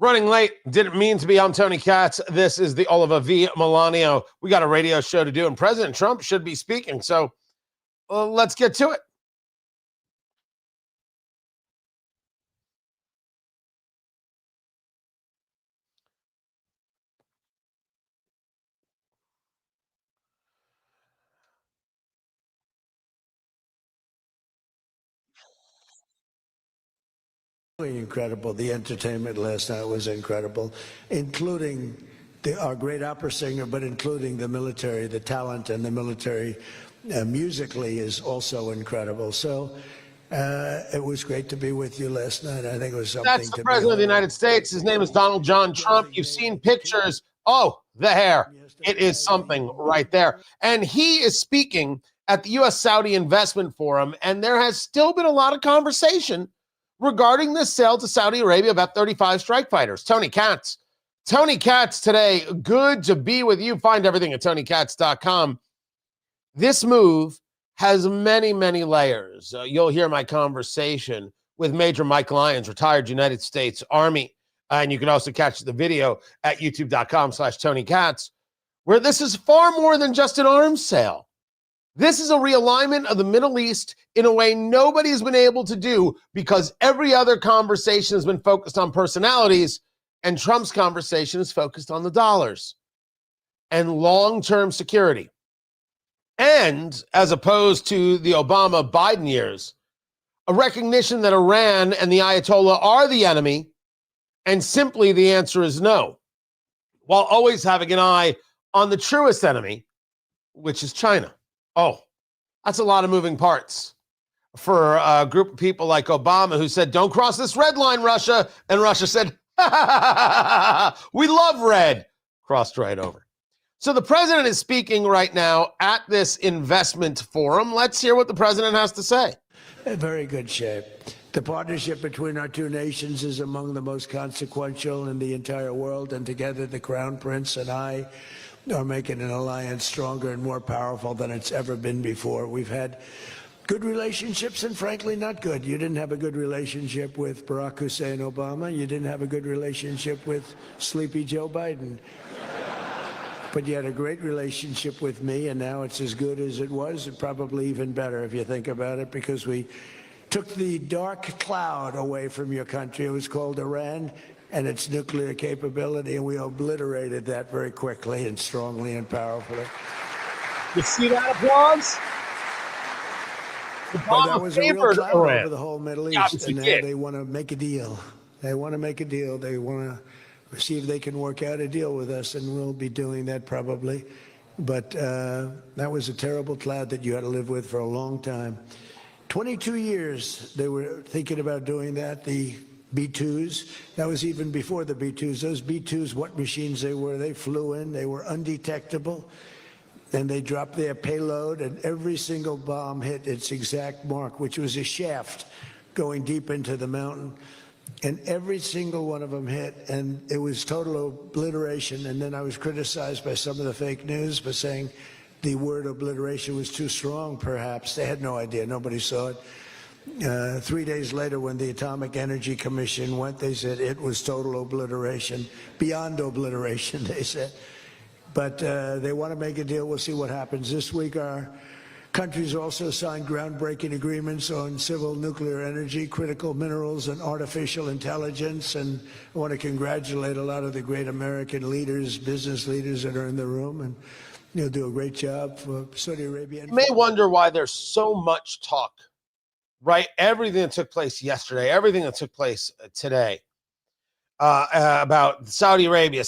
Running late, didn't mean to be. I'm Tony Katz. This is the Oliver V. Milano. We got a radio show to do, and President Trump should be speaking. So let's get to it. Incredible. The entertainment last night was incredible, including our great opera singer, but including the military. The talent and the military musically is also incredible. So it was great to be with you last night. I think it was something. That's the President of the United States. His name is Donald John Trump. You've seen pictures. Oh, the hair. It is something right there. And he is speaking at the U.S. Saudi Investment Forum, and there has still been a lot of conversation regarding the sale to Saudi Arabia of F-35 strike fighters. Tony Katz. Tony Katz today. Good to be with you. Find everything at TonyKatz.com. This move has many, many layers. You'll hear my conversation with Major Mike Lyons, retired United States Army. And you can also catch the video at youtube.com/Tony Katz, where this is far more than just an arms sale. This is a realignment of the Middle East in a way nobody's been able to do, because every other conversation has been focused on personalities, and Trump's conversation is focused on the dollars and long-term security. And as opposed to the Obama-Biden years, a recognition that Iran and the Ayatollah are the enemy, and simply the answer is no, while always having an eye on the truest enemy, which is China. Oh, that's a lot of moving parts for a group of people like Obama, who said, don't cross this red line, Russia. And Russia said, we love red. Crossed right over. So the president is speaking right now at this investment forum. Let's hear what the president has to say. In very good shape. The partnership between our two nations is among the most consequential in the entire world, and together the Crown Prince and I are making an alliance stronger and more powerful than it's ever been before. We've had good relationships and frankly not good. You didn't have a good relationship with Barack Hussein Obama. You didn't have a good relationship with Sleepy Joe Biden. But you had a great relationship with me, and now it's as good as it was, and probably even better if you think about it, because we took the dark cloud away from your country. It was called Iran and its nuclear capability, and we obliterated that very quickly and strongly and powerfully. You see that applause? Well, that was a real cloud over the whole Middle East, and now they want to make a deal. They want to make a deal. They want to see if they can work out a deal with us, and we'll be doing that probably. But that was a terrible cloud that you had to live with for a long time. 22 years they were thinking about doing that. The B-2s, that was even before the B-2s. Those B-2s, what machines they were, they flew in, they were undetectable, and they dropped their payload, and every single bomb hit its exact mark, which was a shaft going deep into the mountain. And every single one of them hit, and it was total obliteration. And then I was criticized by some of the fake news for saying the word obliteration was too strong, perhaps. They had no idea. Nobody saw it. 3 days later, when the Atomic Energy Commission went, they said it was total obliteration, beyond obliteration, they said. But they want to make a deal. We'll see what happens. This week, our countries also signed groundbreaking agreements on civil nuclear energy, critical minerals, and artificial intelligence. And I want to congratulate a lot of the great American leaders, business leaders that are in the room, and you'll do a great job for Saudi Arabia. You may wonder why there's so much talk, right? Everything that took place yesterday, everything that took place today about Saudi Arabia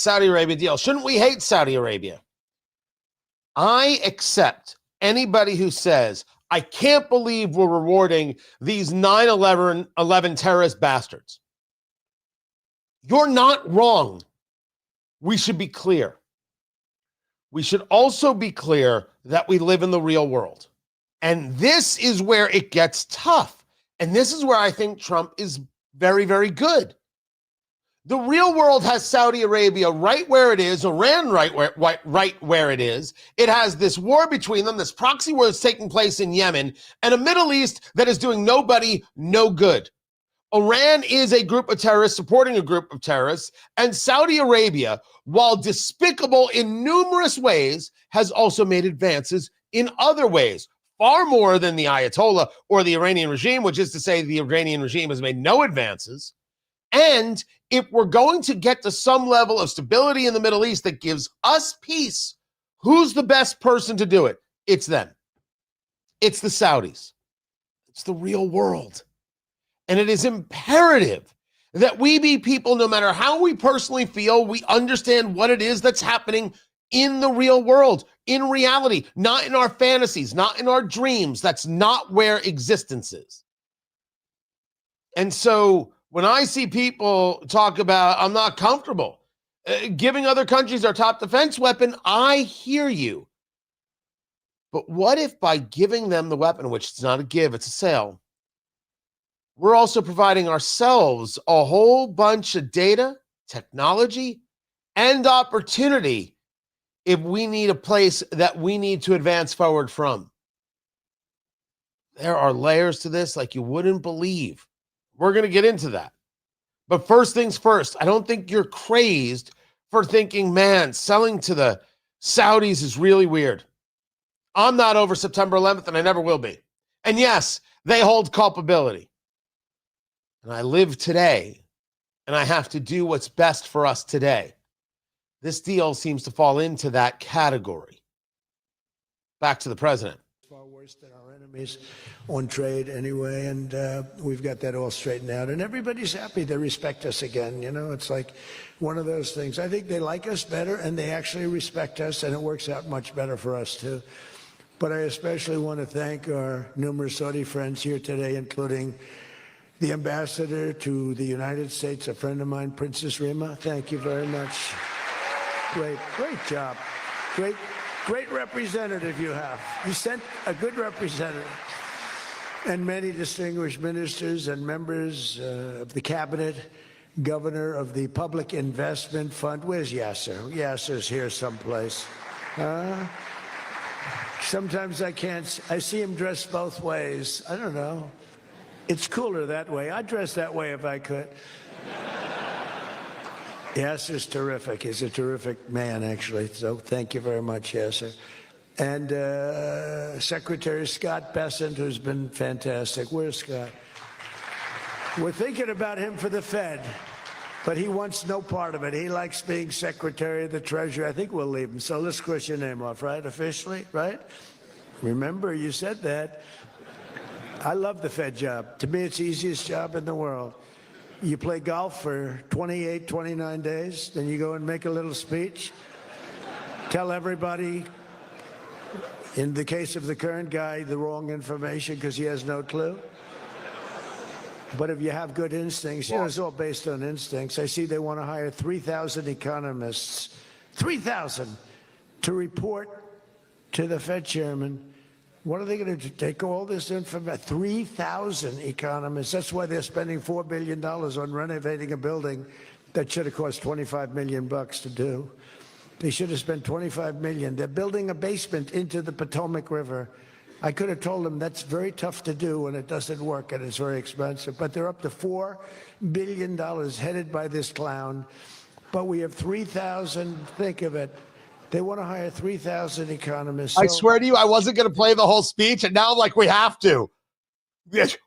deal. Shouldn't we hate Saudi Arabia? I accept anybody who says, I can't believe we're rewarding these 9/11 terrorist bastards. You're not wrong. We should be clear. We should also be clear that we live in the real world. And this is where it gets tough. And this is where I think Trump is very, very good. The real world has Saudi Arabia right where it is, Iran right where it is. It has this war between them, this proxy war that's taking place in Yemen, and a Middle East that is doing nobody no good. Iran is a group of terrorists supporting a group of terrorists, and Saudi Arabia, while despicable in numerous ways, has also made advances in other ways, far more than the Ayatollah or the Iranian regime, which is to say the Iranian regime has made no advances. And if we're going to get to some level of stability in the Middle East that gives us peace, who's the best person to do it? It's them. It's the Saudis. It's the real world. And it is imperative that we be people, no matter how we personally feel, we understand what it is that's happening in the real world, in reality, not in our fantasies, not in our dreams. That's not where existence is. And so when I see people talk about, I'm not comfortable giving other countries our top defense weapon, I hear you. But what if by giving them the weapon, which is not a give, it's a sale, we're also providing ourselves a whole bunch of data, technology, and opportunity if we need a place that we need to advance forward from? There are layers to this like you wouldn't believe. We're going to get into that. But first things first, I don't think you're crazed for thinking, man, selling to the Saudis is really weird. I'm not over September 11th, and I never will be. And yes, they hold culpability. And I live today, and I have to do what's best for us today. This deal seems to fall into that category. Back to the president. Far worse than our enemies on trade anyway, and we've got that all straightened out. And everybody's happy. They respect us again. You know, it's like one of those things. I think they like us better, and they actually respect us, and it works out much better for us, too. But I especially want to thank our numerous Saudi friends here today, including the ambassador to the United States, a friend of mine, Princess Rima. Thank you very much. Great job. Great representative you have. You sent a good representative. And many distinguished ministers and members of the cabinet, governor of the Public Investment Fund. Where's Yasser? Yasser's here someplace. Sometimes I see him dressed both ways. I don't know. It's cooler that way. I'd dress that way if I could. Yasser's terrific. He's a terrific man, actually. So thank you very much, Yasser. And Secretary Scott Bessent, who's been fantastic. Where's Scott? We're thinking about him for the Fed, but he wants no part of it. He likes being Secretary of the Treasury. I think we'll leave him. So let's cross your name off, right? Officially, right? Remember, you said that. I love the Fed job. To me, it's the easiest job in the world. You play golf for 28, 29 days, then you go and make a little speech, tell everybody, in the case of the current guy, the wrong information because he has no clue. But if you have good instincts, you know, it's all based on instincts. I see they want to hire 3,000 economists, 3,000, to report to the Fed chairman. What are they going to do? Take all this information? 3,000 economists. That's why they're spending $4 billion on renovating a building that should have cost $25 million to do. They should have spent $25 million. They're building a basement into the Potomac River. I could have told them that's very tough to do and it doesn't work and it's very expensive. But they're up to $4 billion headed by this clown. But we have 3,000, think of it. They want to hire 3,000 economists. I swear to you, I wasn't going to play the whole speech, and now I'm like, we have to.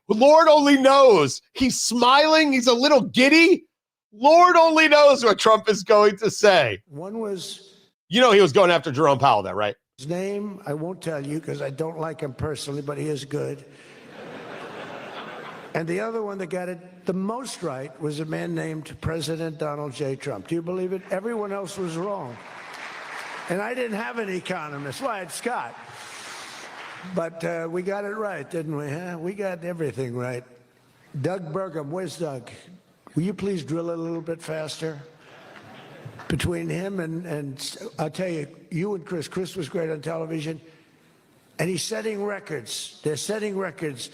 Lord only knows. He's smiling. He's a little giddy. Lord only knows what Trump is going to say. One was... You know he was going after Jerome Powell there, right? His name, I won't tell you because I don't like him personally, but he is good. And the other one that got it the most right was a man named President Donald J. Trump. Do you believe it? Everyone else was wrong. And I didn't have an economist. Well, I had Scott. But we got it right, didn't we? Huh? We got everything right. Doug Burgum, where's Doug? Will you please drill a little bit faster? Between him and I'll tell you, you and Chris was great on television. And he's setting records. They're setting records.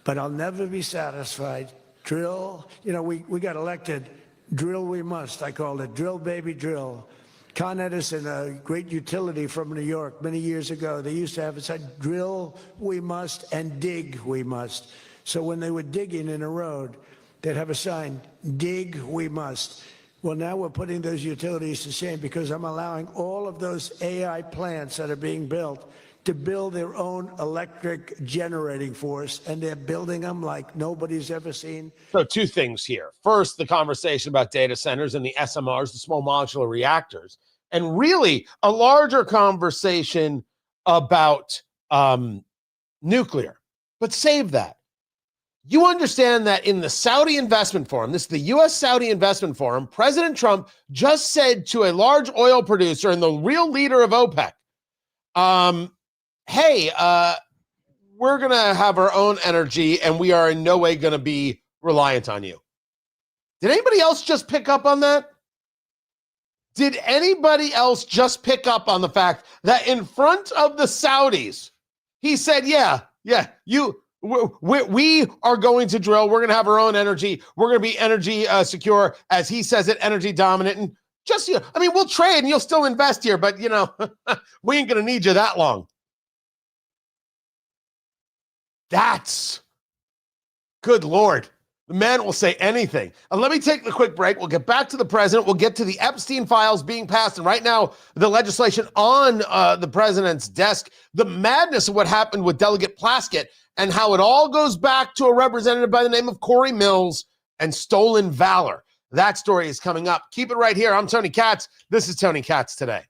But I'll never be satisfied. Drill. You know, we got elected. Drill we must, I called it. Drill, baby, drill. Con Edison, a great utility from New York many years ago, they used to have it said, drill we must and dig we must. So when they were digging in a road, they'd have a sign, dig we must. Well, now we're putting those utilities to shame because I'm allowing all of those AI plants that are being built to build their own electric generating force, and they're building them like nobody's ever seen. So two things here. First, the conversation about data centers and the SMRs, the small modular reactors, and really a larger conversation about nuclear. But save that. You understand that in the Saudi Investment Forum, this is the U.S. Saudi Investment Forum, President Trump just said to a large oil producer and the real leader of OPEC, hey, we're going to have our own energy and we are in no way going to be reliant on you. Did anybody else just pick up on that? Did anybody else just pick up on the fact that in front of the Saudis, he said, we are going to drill. We're going to have our own energy. We're going to be energy secure, as he says it, energy dominant. And just, we'll trade and you'll still invest here, but, we ain't going to need you that long. That's good Lord. The man will say anything. And let me take the quick break. We'll get back to the president. We'll get to the Epstein Files being passed. And right now, the legislation on the president's desk, the madness of what happened with Delegate Plaskett and how it all goes back to a representative by the name of Corey Mills and stolen valor. That story is coming up. Keep it right here. I'm Tony Katz. This is Tony Katz Today.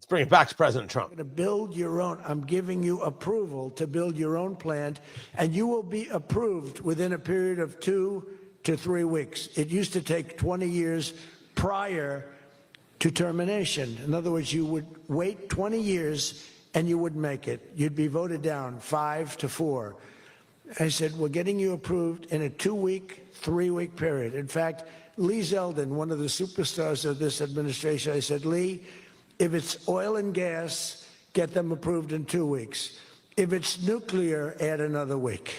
Bring it back to President Trump. To build your own, I'm giving you approval to build your own plant, and you will be approved within a period of 2 to 3 weeks. It used to take 20 years prior to termination. In other words, you would wait 20 years and you wouldn't make it. You'd be voted down 5 to 4. I said, we're getting you approved in a 2-week, 3-week period. In fact, Lee Zeldin, one of the superstars of this administration, I said, Lee, if it's oil and gas, get them approved in 2 weeks. If it's nuclear, add another week.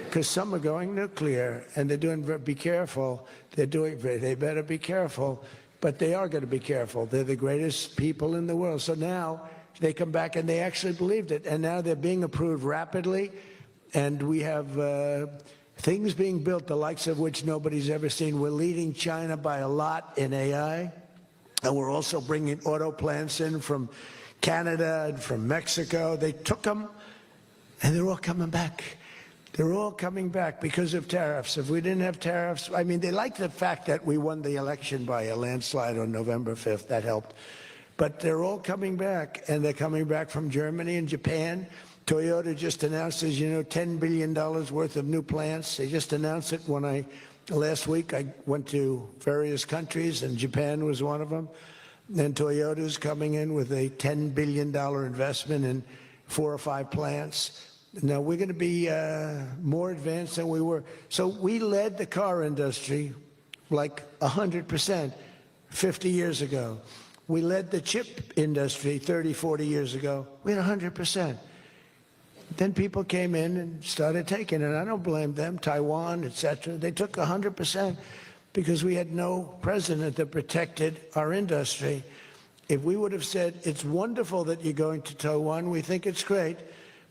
Because some are going nuclear, and they're doing, be careful. They better be careful, but they are going to be careful. They're the greatest people in the world. So now they come back, and they actually believed it. And now they're being approved rapidly, and we have things being built, the likes of which nobody's ever seen. We're leading China by a lot in AI. And we're also bringing auto plants in from Canada and from Mexico. They took them, and they're all coming back. They're all coming back because of tariffs. If we didn't have tariffs, they like the fact that we won the election by a landslide on November 5th. That helped. But they're all coming back, and they're coming back from Germany and Japan. Toyota just announced, as you know, $10 billion worth of new plants. They just announced it last week. I went to various countries, and Japan was one of them. And Toyota's coming in with a $10 billion investment in 4 or 5 plants. Now, we're going to be more advanced than we were. So we led the car industry like 100% 50 years ago. We led the chip industry 30, 40 years ago. We had 100%. Then people came in and started taking it. I don't blame them. Taiwan, etc. They took 100% because we had no president that protected our industry. If we would have said, it's wonderful that you're going to Taiwan, we think it's great,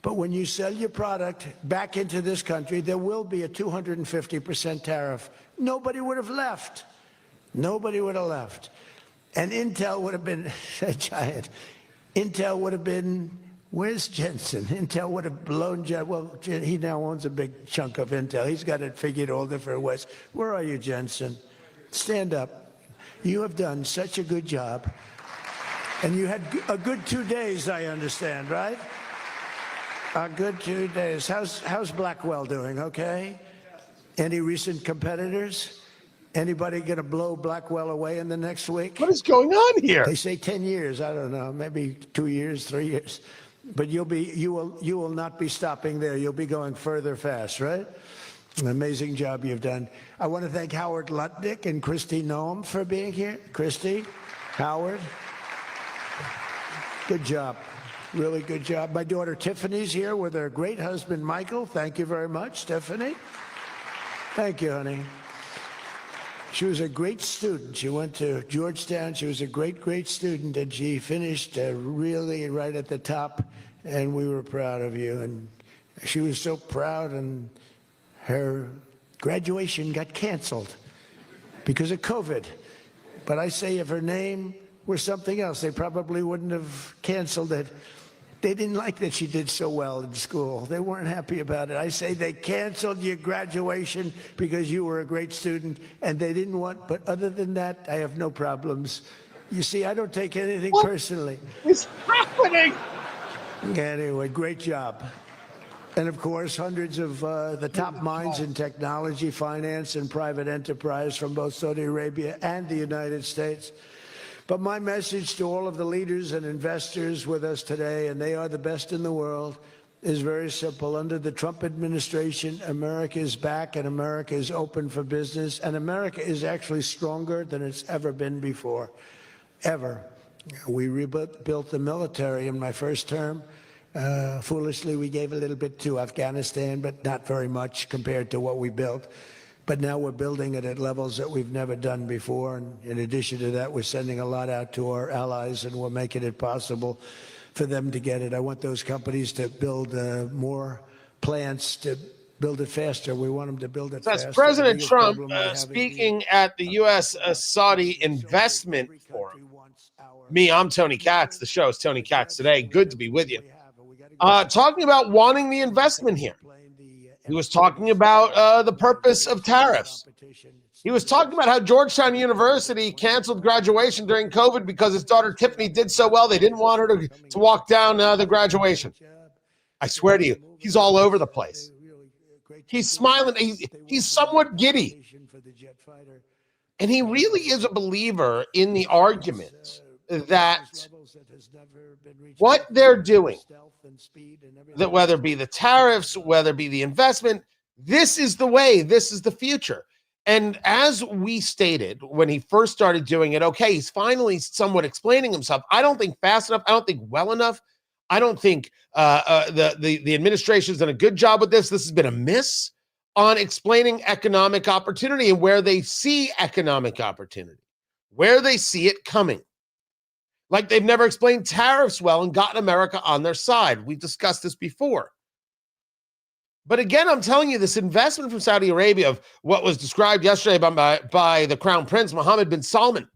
but when you sell your product back into this country, there will be a 250% tariff. Nobody would have left. Nobody would have left. And Intel would have been a giant. Intel would have been, where's Jensen? Intel would have blown, well, he now owns a big chunk of Intel. He's got it figured all different ways. Where are you, Jensen? Stand up. You have done such a good job. And you had a good 2 days, I understand, right? A good 2 days. How's Blackwell doing, okay? Any recent competitors? Anybody going to blow Blackwell away in the next week? What is going on here? They say 10 years. I don't know. Maybe 2 years, 3 years. But you will not be stopping there. You'll be going further fast, right? An amazing job you've done. I want to thank Howard Lutnick and Christy Noem for being here. Christy, Howard, good job. Really good job. My daughter Tiffany's here with her great husband, Michael. Thank you very much, Tiffany. Thank you, honey. She was a great student. She went to Georgetown. She was a great, great student, and she finished really right at the top, and we were proud of you. And she was so proud, and her graduation got canceled because of COVID. But I say if her name were something else, they probably wouldn't have canceled it. They didn't like that she did so well in school. They weren't happy about it. I say they canceled your graduation because you were a great student, and they didn't want, but other than that, I have no problems. You see, I don't take anything personally. What's happening? Anyway, great job. And of course, hundreds of the top minds in technology, finance, and private enterprise from both Saudi Arabia and the United States. But my message to all of the leaders and investors with us today, and they are the best in the world, is very simple. Under the Trump administration, America is back and America is open for business. And America is actually stronger than it's ever been before, ever. We rebuilt the military in my first term. Foolishly, we gave a little bit to Afghanistan, but not very much compared to what we built. But now we're building it at levels that we've never done before. And in addition to that, we're sending a lot out to our allies, and we're making it possible for them to get it. I want those companies to build more plants, to build it faster. We want them to build it faster. That's President Trump speaking at the U.S. Saudi Investment Forum. I'm Tony Katz. The show is Tony Katz Today. Good to be with you. Talking about wanting the investment here. He was talking about the purpose of tariffs. He was talking about how Georgetown University canceled graduation during COVID because his daughter Tiffany did so well. They didn't want her to walk down the graduation. I swear to you, he's all over the place. He's smiling. He's somewhat giddy. And he really is a believer in the argument that what they're doing, that whether it be the tariffs, whether it be the investment, this is the way, this is the future. And as we stated when he first started doing it, okay, he's finally somewhat explaining himself. I don't think fast enough. I don't think well enough. I don't think the administration's done a good job with this. This has been a miss on explaining economic opportunity and where they see economic opportunity, where they see it coming. Like they've never explained tariffs well and gotten America on their side. We've discussed this before. But again, I'm telling you, this investment from Saudi Arabia of what was described yesterday by the Crown Prince, Mohammed bin Salman,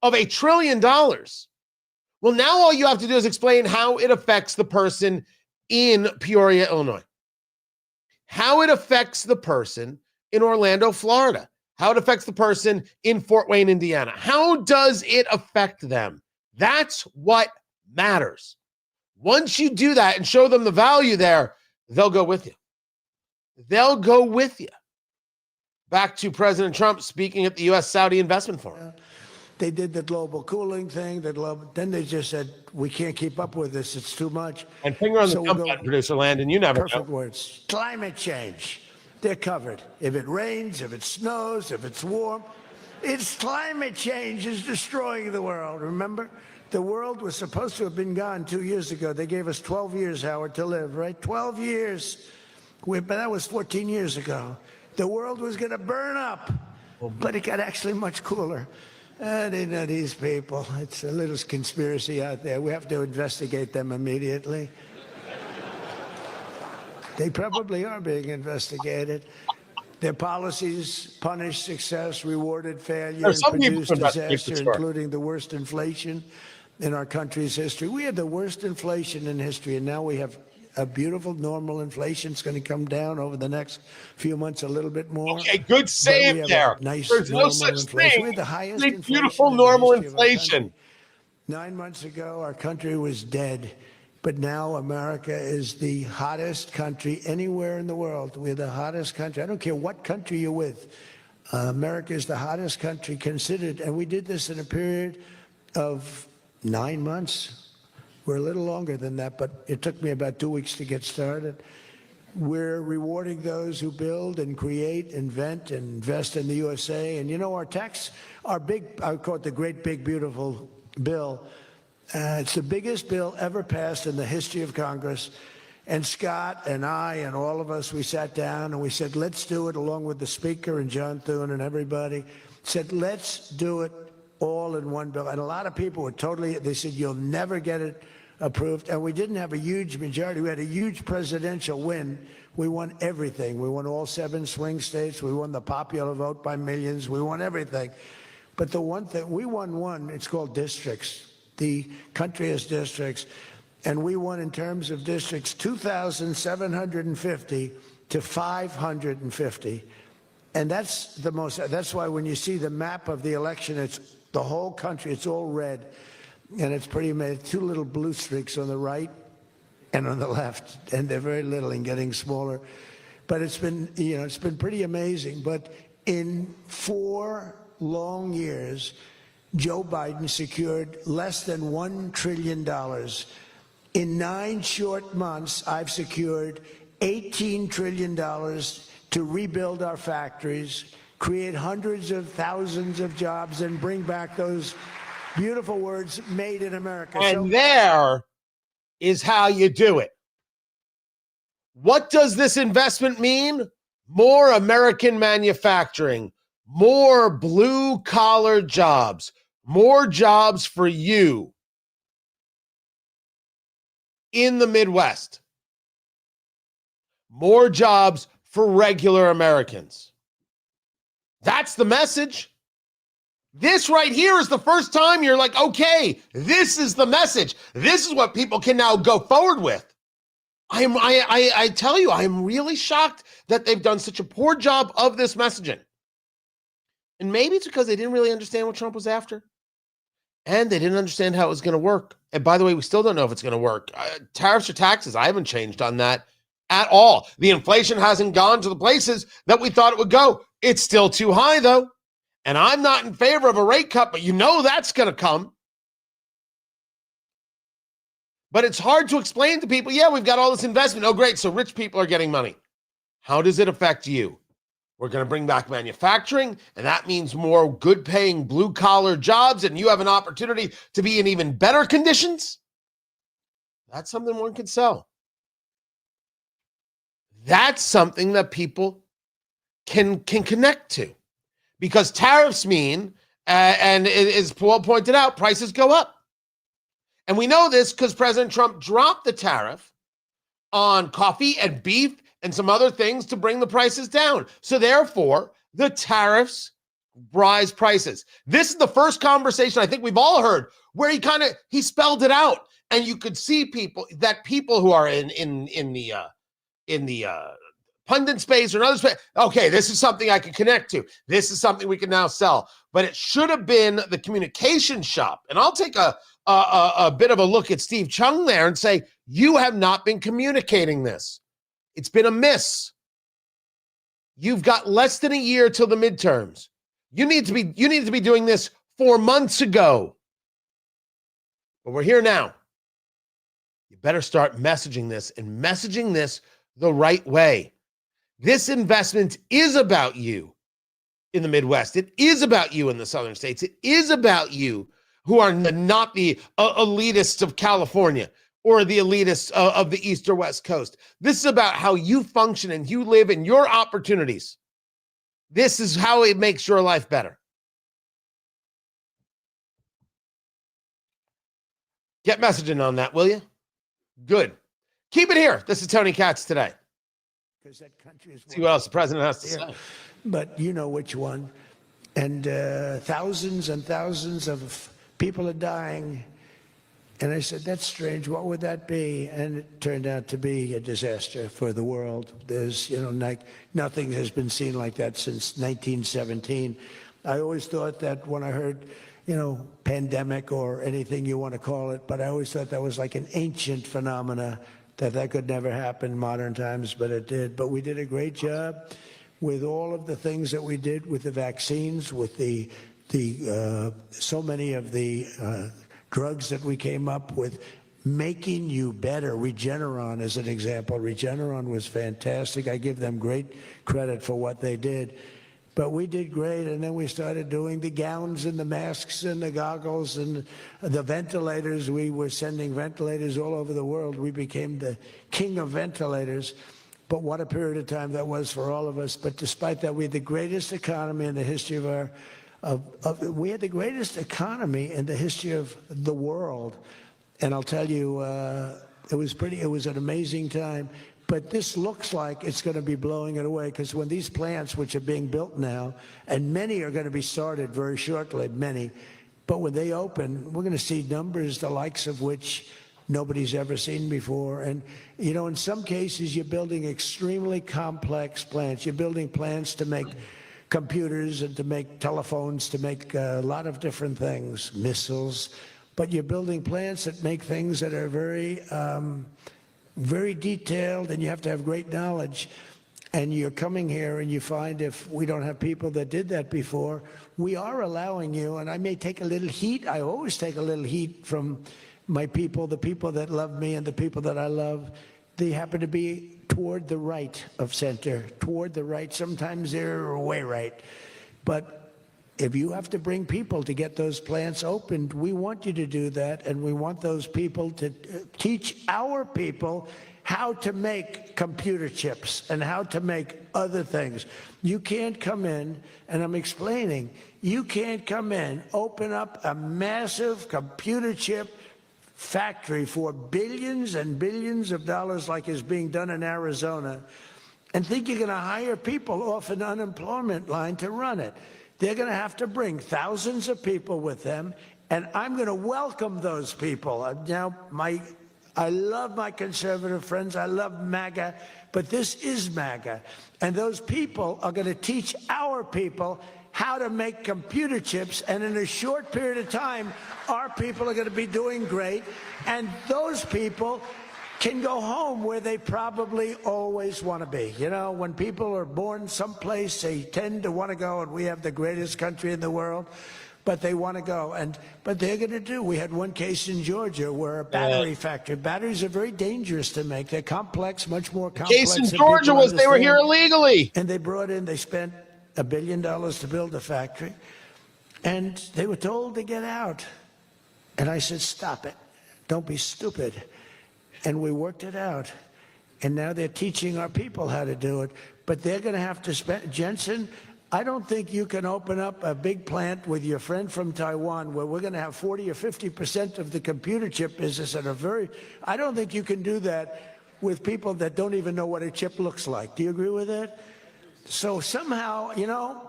of $1 trillion. Well, now all you have to do is explain how it affects the person in Peoria, Illinois, how it affects the person in Orlando, Florida, how it affects the person in Fort Wayne, Indiana. How does it affect them? That's what matters. Once you do that and show them the value there, they'll go with you. They'll go with you. Back to President Trump speaking at the U.S. Saudi Investment Forum. They did the global cooling thing. Then they just said, we can't keep up with this. It's too much. And finger on the thumb button, producer Landon. You never know. Perfect words. Climate change. They're covered. If it rains, if it snows, if it's warm. It's climate change is destroying the world. Remember? The world was supposed to have been gone 2 years ago. They gave us 12 years, Howard, to live, right? 12 years. But that was 14 years ago. The world was going to burn up, but it got actually much cooler. They know these people. It's a little conspiracy out there. We have to investigate them immediately. They probably are being investigated. Their policies punished success, rewarded failure, and produced disaster, including the worst inflation in our country's history. We had the worst inflation in history, and now we have a beautiful normal inflation. It's going to come down over the next few months a little bit more. Okay, good save there. Nice There's no such thing. We had the highest beautiful normal inflation. 9 months ago, our country was dead. But now America is the hottest country anywhere in the world. We're the hottest country. I don't care what country you're with. America is the hottest country considered. And we did this in a period of 9 months. We're a little longer than that, but it took me about 2 weeks to get started. We're rewarding those who build and create, invent, and invest in the USA. And you know, our big, I call it the great, big, beautiful bill. It's the biggest bill ever passed in the history of Congress. And Scott and I and all of us, we sat down and we said, let's do it, along with the Speaker and John Thune and everybody, said, let's do it all in one bill. And a lot of people were they said, you'll never get it approved. And we didn't have a huge majority. We had a huge presidential win. We won everything. We won all 7 swing states. We won the popular vote by millions. We won everything. But the one thing, we won one, it's called districts. The country has districts. And we won in terms of districts 2,750 to 550. And that's the most, that's why when you see the map of the election, it's the whole country, it's all red. And it's pretty amazing. 2 little blue streaks on the right and on the left. And they're very little and getting smaller. But it's been, you know, it's been pretty amazing. But in 4 long years, Joe Biden secured less than $1 trillion. In 9 short months, I've secured $18 trillion to rebuild our factories, create hundreds of thousands of jobs, and bring back those beautiful words, made in America. And there is how you do it. What does this investment mean? More American manufacturing, more blue-collar jobs, more jobs for you in the Midwest, more jobs for regular Americans. That's the message. This right here is the first time you're like, okay, this is the message. This is what people can now go forward with. I tell you, I'm really shocked that they've done such a poor job of this messaging. And maybe it's because they didn't really understand what Trump was after. And they didn't understand how it was going to work. And by the way, we still don't know if it's going to work. Tariffs or taxes, I haven't changed on that at all. The inflation hasn't gone to the places that we thought it would go. It's still too high, though. And I'm not in favor of a rate cut, but you know that's going to come. But it's hard to explain to people, yeah, we've got all this investment. Oh, great, so rich people are getting money. How does it affect you? We're going to bring back manufacturing, and that means more good-paying blue-collar jobs, and you have an opportunity to be in even better conditions. That's something one can sell. That's something that people can connect to. Because tariffs mean, and it is well pointed out, prices go up. And we know this because President Trump dropped the tariff on coffee and beef and some other things to bring the prices down. So therefore, the tariffs rise prices. This is the first conversation I think we've all heard where he spelled it out, and you could see people who are in the pundit space or another space. Okay, this is something I can connect to. This is something we can now sell. But it should have been the communication shop. And I'll take a bit of a look at Steve Chung there and say, you have not been communicating this. It's been a miss. You've got less than a year till the midterms. You need to be doing this 4 months ago. But we're here now. You better start messaging this and messaging this the right way. This investment is about you in the Midwest. It is about you in the southern states. It is about you who are not the elitists of California or the elitists of the East or West Coast. This is about how you function and you live and your opportunities. This is how it makes your life better. Get messaging on that, will you? Good. Keep it here. This is Tony Katz today. That country is see what else the president has to say. But you know which one. And thousands and thousands of people are dying. And I said, that's strange. What would that be? And it turned out to be a disaster for the world. There's, nothing has been seen like that since 1917. I always thought that when I heard, pandemic or anything you want to call it, but I always thought that was like an ancient phenomena, that could never happen in modern times, but it did. But we did a great job with all of the things that we did with the vaccines, with the so many of the drugs that we came up with, making you better. Regeneron is an example. Regeneron was fantastic. I give them great credit for what they did. But we did great, and then we started doing the gowns and the masks and the goggles and the ventilators. We were sending ventilators all over the world. We became the king of ventilators. But what a period of time that was for all of us. But despite that, we had the greatest economy in the history of the world. And I'll tell you, it was an amazing time. But this looks like it's going to be blowing it away, because when these plants, which are being built now, and many are going to be started very shortly, many, but when they open, we're going to see numbers the likes of which nobody's ever seen before. And, you know, in some cases, you're building extremely complex plants. You're building plants to make computers and to make telephones, to make a lot of different things, missiles. But you're building plants that make things that are very, very detailed, and you have to have great knowledge. And you're coming here and you find, if we don't have people that did that before, we are allowing you, and I may take a little heat. I always take a little heat from my people, the people that love me and the people that I love. They happen to be toward the right of center, toward the right. Sometimes they're way right. But if you have to bring people to get those plants opened, we want you to do that, and we want those people to teach our people how to make computer chips and how to make other things. You can't come in, and I'm explaining, you can't come in, open up a massive computer chip factory for billions and billions of dollars like is being done in Arizona, and think you're going to hire people off an unemployment line to run it. They're going to have to bring thousands of people with them, and I'm going to welcome those people. Now, I love my conservative friends. I love MAGA, but this is MAGA. And those people are going to teach our people how to make computer chips, and in a short period of time, our people are going to be doing great, and those people can go home where they probably always want to be. You know, when people are born someplace, they tend to want to go, and we have the greatest country in the world, but they want to go. But they're going to do. We had one case in Georgia where a battery factory, batteries are very dangerous to make. They're complex, much more complex. Case in Georgia was they were here illegally. And they spent $1 billion to build a factory, and they were told to get out. And I said, stop it. Don't be stupid. And we worked it out. And now they're teaching our people how to do it. But they're going to have to spend, Jensen, I don't think you can open up a big plant with your friend from Taiwan where we're going to have 40 or 50% of the computer chip business I don't think you can do that with people that don't even know what a chip looks like. Do you agree with that? So somehow, you know,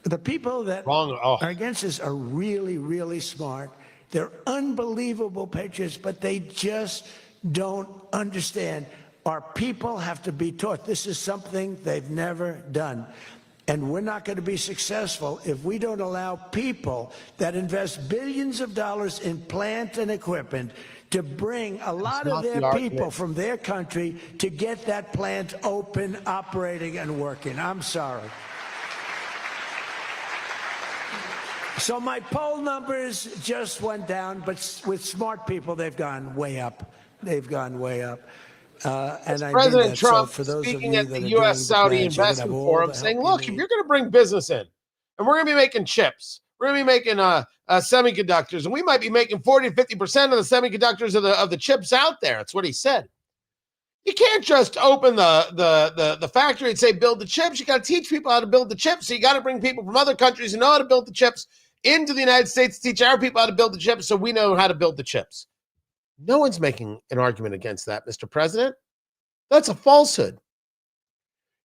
the people that are against this are really, really smart. They're unbelievable patriots, but they just don't understand. Our people have to be taught. This is something they've never done. And we're not going to be successful if we don't allow people that invest billions of dollars in plant and equipment to bring a lot of their people from their country to get that plant open, operating, and working. I'm sorry. So my poll numbers just went down, but with smart people, they've gone way up. They've gone way up. And President Trump speaking at the U.S. Saudi Investment Forum saying, look, if you're going to bring business in, and we're going to be making chips, we're going to be making semiconductors, and we might be making 40 to 50% of the semiconductors of the chips out there. That's what he said. You can't just open the factory and say, build the chips. You got to teach people how to build the chips. So you got to bring people from other countries who know how to build the chips into the United States to teach our people how to build the chips so we know how to build the chips. No one's making an argument against that, Mr. President. That's a falsehood.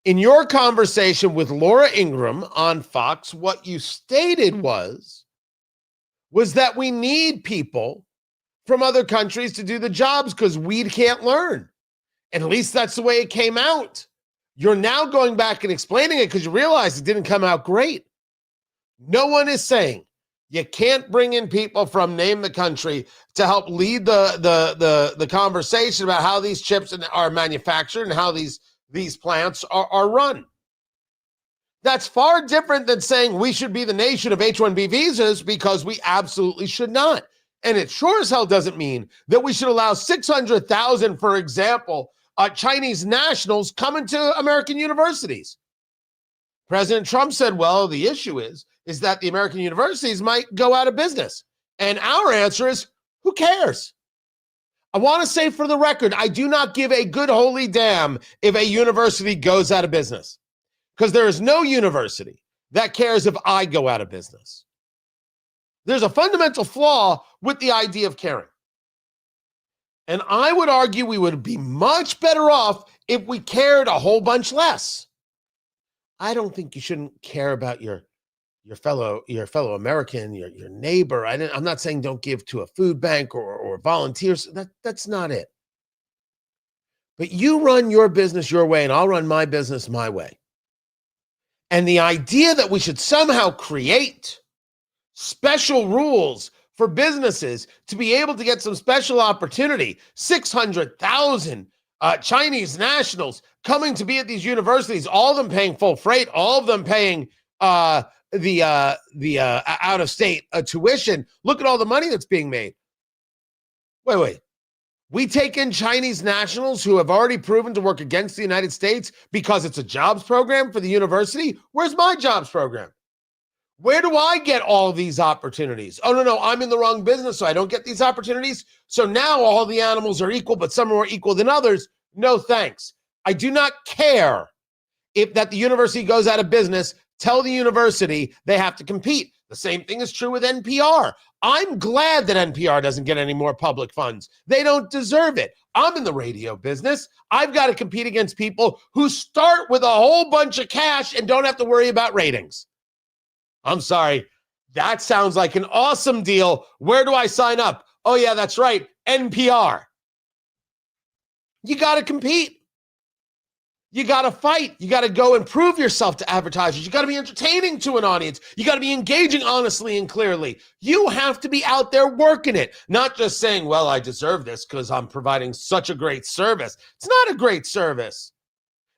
In your conversation with Laura Ingraham on Fox, what you stated was that we need people from other countries to do the jobs because we can't learn. And at least that's the way it came out. You're now going back and explaining it because you realize it didn't come out great. No one is saying you can't bring in people from name the country to help lead the conversation about how these chips are manufactured and how these plants are run. That's far different than saying we should be the nation of H-1B visas, because we absolutely should not. And it sure as hell doesn't mean that we should allow 600,000, for example, Chinese nationals coming to American universities. President Trump said, well, the issue is that the American universities might go out of business. And our answer is, who cares? I want to say for the record, I do not give a good holy damn if a university goes out of business, because there is no university that cares if I go out of business. There's a fundamental flaw with the idea of caring. And I would argue we would be much better off if we cared a whole bunch less. I don't think you shouldn't care about your fellow American, your neighbor. I'm not saying don't give to a food bank or volunteers. That's not it. But you run your business your way, and I'll run my business my way. And the idea that we should somehow create special rules for businesses to be able to get some special opportunity, 600,000 Chinese nationals coming to be at these universities, all of them paying full freight, all of them paying the out-of-state tuition. Look at all the money that's being made. Wait. We take in Chinese nationals who have already proven to work against the United States because it's a jobs program for the university? Where's my jobs program? Where do I get all these opportunities? Oh, no, I'm in the wrong business, so I don't get these opportunities. So now all the animals are equal, but some are more equal than others. No, thanks. I do not care if that the university goes out of business. Tell the university they have to compete. The same thing is true with NPR. I'm glad that NPR doesn't get any more public funds. They don't deserve it. I'm in the radio business. I've got to compete against people who start with a whole bunch of cash and don't have to worry about ratings. I'm sorry. That sounds like an awesome deal. Where do I sign up? Oh, yeah, that's right. NPR. You got to compete. You got to fight. You got to go and prove yourself to advertisers. You got to be entertaining to an audience. You got to be engaging honestly and clearly. You have to be out there working it, not just saying, well, I deserve this because I'm providing such a great service. It's not a great service.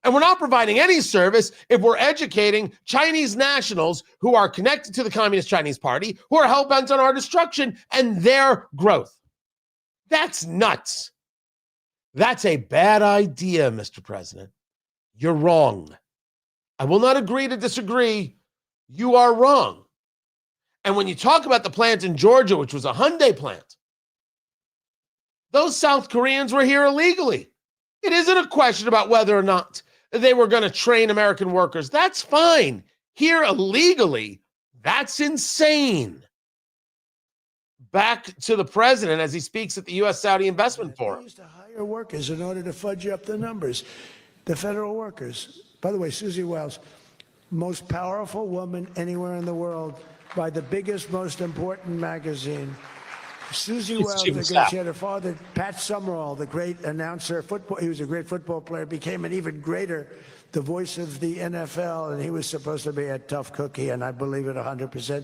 And we're not providing any service if we're educating Chinese nationals who are connected to the Communist Chinese Party, who are hell-bent on our destruction and their growth. That's nuts. That's a bad idea, Mr. President. You're wrong. I will not agree to disagree. You are wrong. And when you talk about the plant in Georgia, which was a Hyundai plant, those South Koreans were here illegally. It isn't a question about whether or not they were going to train American workers. That's fine. Here illegally, that's insane. Back to the president as he speaks at the U.S. Saudi Investment Forum. They used to hire workers in order to fudge up the numbers. The federal workers. By the way, Susie Wiles, most powerful woman anywhere in the world by the biggest, most important magazine. Susie Wiles, she had her father, Pat Summerall, the great announcer, football. He was a great football player, became an even greater, the voice of the NFL, and he was supposed to be a tough cookie, and I believe it 100%.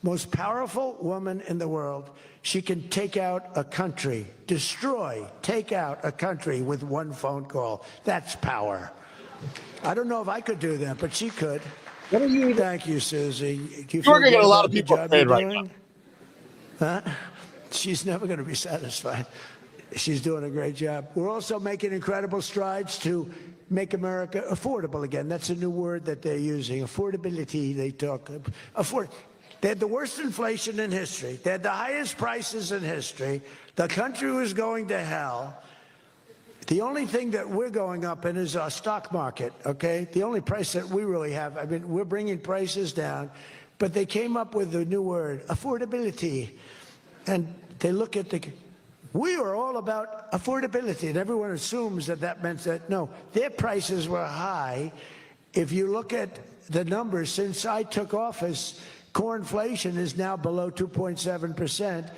Most powerful woman in the world. She can take out a country, take out a country with one phone call. That's power. I don't know if I could do that, but she could. Thank you, Susie. You're going to get a lot of people paid right now. Huh? She's never going to be satisfied. She's doing a great job. We're also making incredible strides to make America affordable again. That's a new word that they're using. Affordability, they talk. They had the worst inflation in history. They had the highest prices in history. The country was going to hell. The only thing that we're going up in is our stock market, okay? The only price that we really have, I mean, we're bringing prices down, but they came up with a new word, affordability. And they look at we are all about affordability, and everyone assumes that that meant that, no, their prices were high. If you look at the numbers, since I took office, core inflation is now below 2.7%.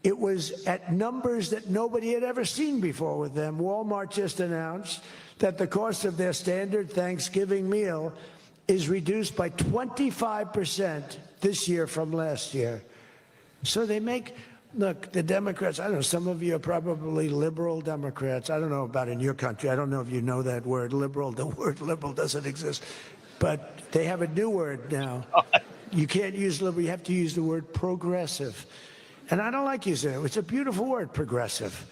It was at numbers that nobody had ever seen before with them. Walmart just announced that the cost of their standard Thanksgiving meal is reduced by 25% this year from last year. So they make, look, the Democrats, I don't know, some of you are probably liberal Democrats. I don't know about in your country. I don't know if you know that word, liberal. The word liberal doesn't exist. But they have a new word now. You can't use liberal, you have to use the word progressive. And I don't like using it. It's a beautiful word, progressive.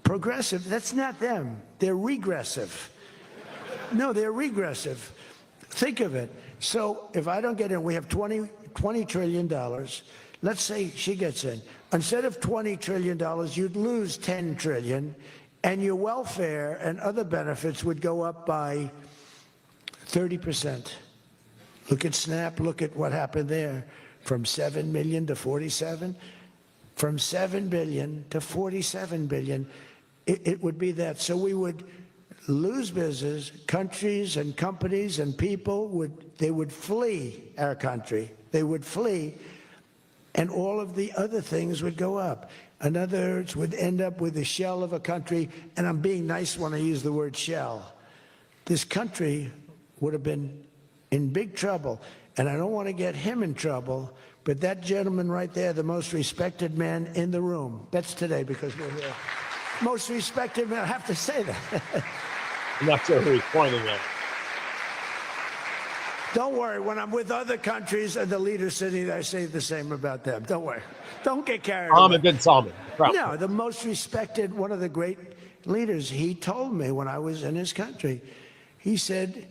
Progressive, that's not them. They're regressive. No, they're regressive. Think of it. So if I don't get in, we have $20 trillion. Let's say she gets in. Instead of $20 trillion, you'd lose $10 trillion, and your welfare and other benefits would go up by 30%. Look at SNAP, look at what happened there. From 7 million to 47, from 7 billion to 47 billion. It would be that. So we would lose business. Countries and companies and people would flee our country. They would flee, and all of the other things would go up. In other words, would end up with the shell of a country, and I'm being nice when I use the word shell. This country would have been in big trouble, and I don't want to get him in trouble, but that gentleman right there, the most respected man in the room, that's today because we're here. Most respected man, I have to say that. I'm not sure who he's pointing at. Don't worry, when I'm with other countries and the leaders sitting there, I say the same about them. Don't worry. Don't get carried away. Mohammed bin Salman. No, the most respected, one of the great leaders, he told me when I was in his country, he said,